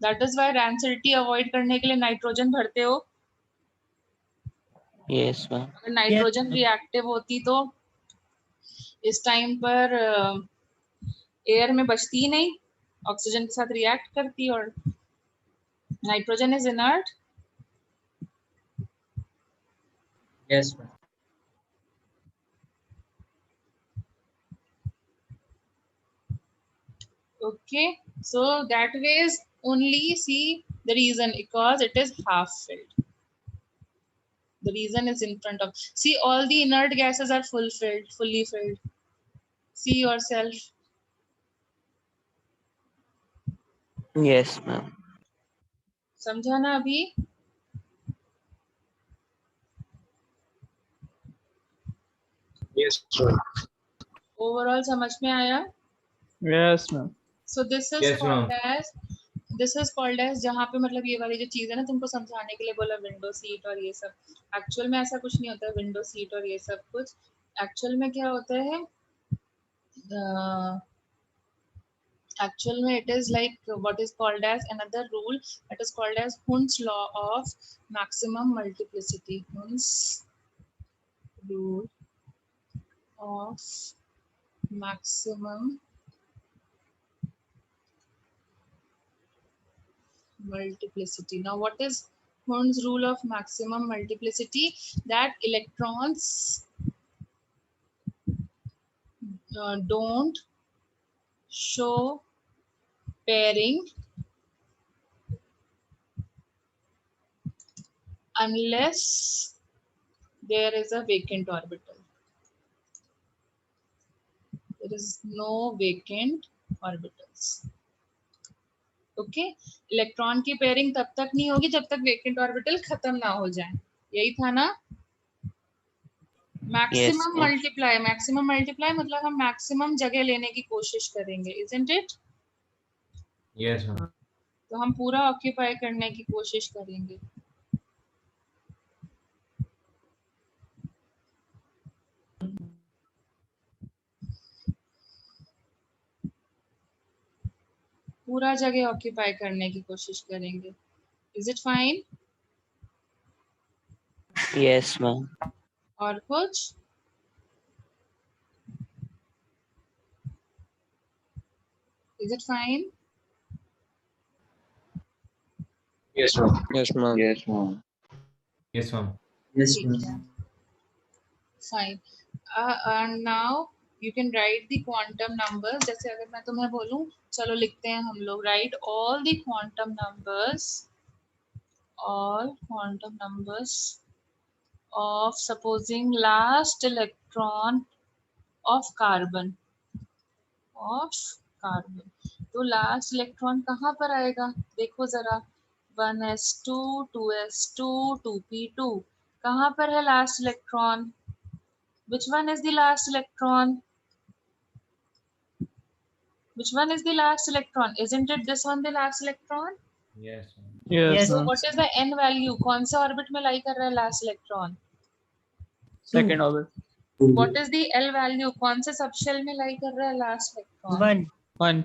That is why rancidity avoid करने के लिए नाइट्रोजन भरते हो। Yes, ma'am. अगर नाइट्रोजन रिएक्टिव होती तो इस टाइम पर एयर में बचती ही नहीं, ऑक्सीजन के साथ रिएक्ट करती, और nitrogen is inert. Yes, ma'am. Okay, so that way is only see the reason, because it is half filled. The reason is in front of, see all the inert gases are full filled, fully filled. See yourself. Yes, ma'am. समझा ना अभी? Yes, ma'am. Overall समझ में आया? Yes ma'am. So this is Yes, called ma'am. As, this is called as, जहाँ पे मतलब ये वाली जो चीज है ना, तुमको समझाने के लिए बोला विंडो सीट और ये सब, एक्चुअल में ऐसा कुछ नहीं होता है विंडो सीट और ये सब कुछ। एक्चुअल में क्या होता है, Actual में it is like what is called as another rule that is called as Hund's law of maximum multiplicity. Hund's rule of maximum multiplicity. Now what is Hund's rule of maximum multiplicity? That electrons don't show pairing unless there is a vacant orbital. There is no vacant orbitals. Okay electron की pairing तब तक नहीं होगी जब तक vacant orbital खत्म ना हो जाए. यही था ना. मैक्सिमम मल्टीप्लाई मतलब हम मैक्सिमम जगह लेने की कोशिश करेंगे. Isn't it? Yes, ma'am. तो हम पूरा ऑक्यूपाई करने की कोशिश करेंगे. पूरा जगह ऑक्यूपाई करने की कोशिश करेंगे. Is it fine? Yes, ma'am. और कुछ? Is it fine? Yes, ma'am. Yes, ma'am. Yes, ma'am. Yes, ma'am. ठीक है. Fine. And now you can write the quantum numbers. जैसे अगर मैं तुम्हें बोलूं चलो लिखते हैं हम लोग. write all quantum numbers of supposing last electron of carbon. तो लास्ट इलेक्ट्रॉन कहाँ पर आएगा? देखो जरा. 1s2 2s2 2p2 कहाँ पर है last electron? Which one is the last electron? Which one is the last electron? Isn't it this one the last electron? Yes, ma'am. Yes, So ma'am. what is the n value? कौन से orbit में lie कर रहा है last electron? Second orbit. What is the L value? कौन से subshell में lie कर रहा है last electron? 1.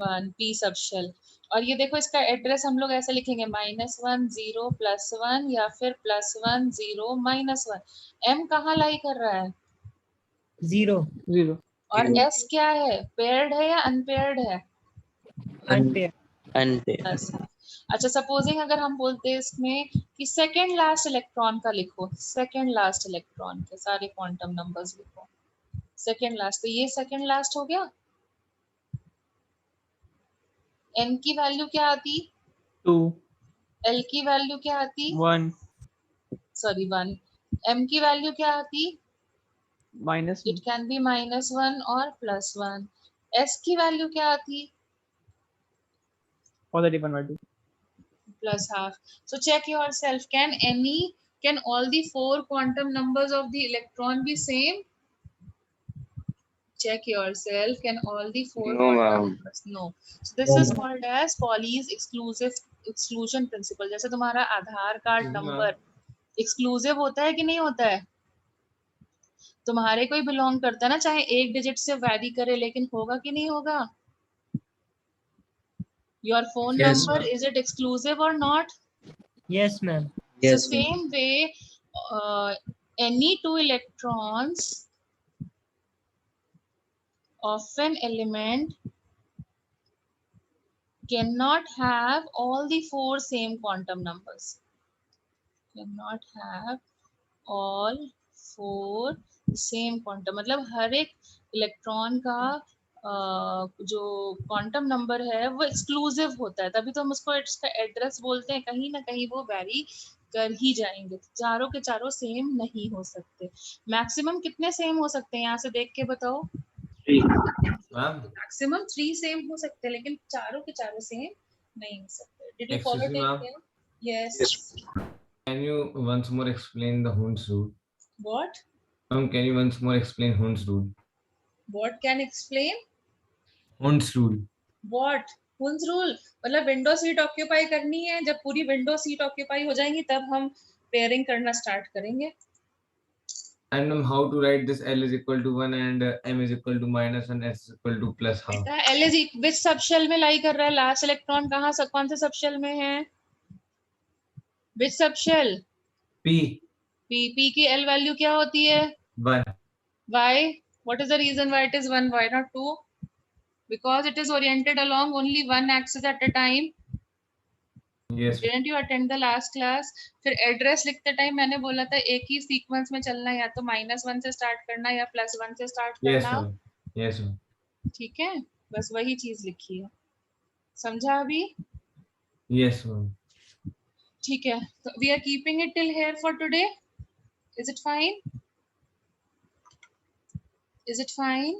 1 p subshell. और ये देखो इसका एड्रेस हम लोग ऐसे लिखेंगे -1 0 +1 या फिर +1 0 -1. m कहाँ लाई कर रहा है? 0. और s क्या है? पेयर्ड है या अनपेयर्ड है? Unpaired. अच्छा सपोजिंग अगर हम बोलते हैं इसमें कि सेकेंड लास्ट इलेक्ट्रॉन का लिखो. सेकेंड लास्ट इलेक्ट्रॉन के सारे क्वांटम नंबर्स लिखो. Second last. तो ये सेकेंड लास्ट हो गया. n की वैल्यू क्या आती? 2. l की वैल्यू क्या आती? 1. सॉरी 1. m की वैल्यू क्या आती? Minus इट कैन बी -1 और +1. s की वैल्यू क्या आती? positive 1/2. +½ So check yourself. Can all the 4 quantum numbers of the electron be same? Check yourself. Can all the 4 No, quantum ma'am. numbers? No. So this is called as Pauli's exclusion principle. जैसे तुम्हारा आधार card जी, number ma'am. Exclusive होता है कि नहीं होता है? तुम्हारे कोई बिलोंग करता है ना, चाहे एक डिजिट से वैरी करे, लेकिन होगा कि नहीं होगा? Your phone Yes, number, ma'am. is it exclusive or not? Yes, ma'am. So same way, any 2 electrons of an element cannot have all the 4 same quantum numbers. Cannot have all 4 same quantum. मतलब हर एक electron का जो quantum number है वो exclusive होता है, तभी तो हम उसको इसका एड्रेस बोलते हैं. कहीं ना कहीं वो वैरी कर ही जाएंगे. चारों के चारों सेम नहीं हो सकते. मैक्सिमम कितने सेम हो सकते हैं? यहाँ से देख के बताओ. Ma'am, मैक्सिमम 3 सेम हो सकते हैं, लेकिन चारों के चारों सेम नहीं हो सकते. Did you follow? excuse me, ma'am. Yes. Can you once more explain the Hund's rule? What? Ma'am, can you once more explain Hund's rule? What can explain? Hund's rule. What? Hund's rule मतलब window seat occupy करनी है. जब पूरी window seat occupy हो जाएंगी तब हम pairing करना स्टार्ट करेंगे. And ma'am, how to write this? L is equal to 1 and M is equal to -1, S is equal to plus half. बेटा L is which सबशेल में लाई कर रहा है? लास्ट इलेक्ट्रॉन कहाँ से कौन से सबशेल में है? which subshell? P P की L वैल्यू क्या होती है? 1. Why? What is the reason why it is 1? Why not 2? Because it is oriented along only one axis at a time. Yes. Didn't you attend the last class? फिर address लिखते time मैंने बोला था एक ही sequence में चलना, या तो -1 से स्टार्ट करना या +1 से स्टार्ट Yes, करना. ma'am. Yes, ma'am. ठीक है, बस वही चीज लिखी है. समझा अभी? Yes, ma'am. ठीक है, तो we are keeping it till here for today. Is it fine? Is it fine?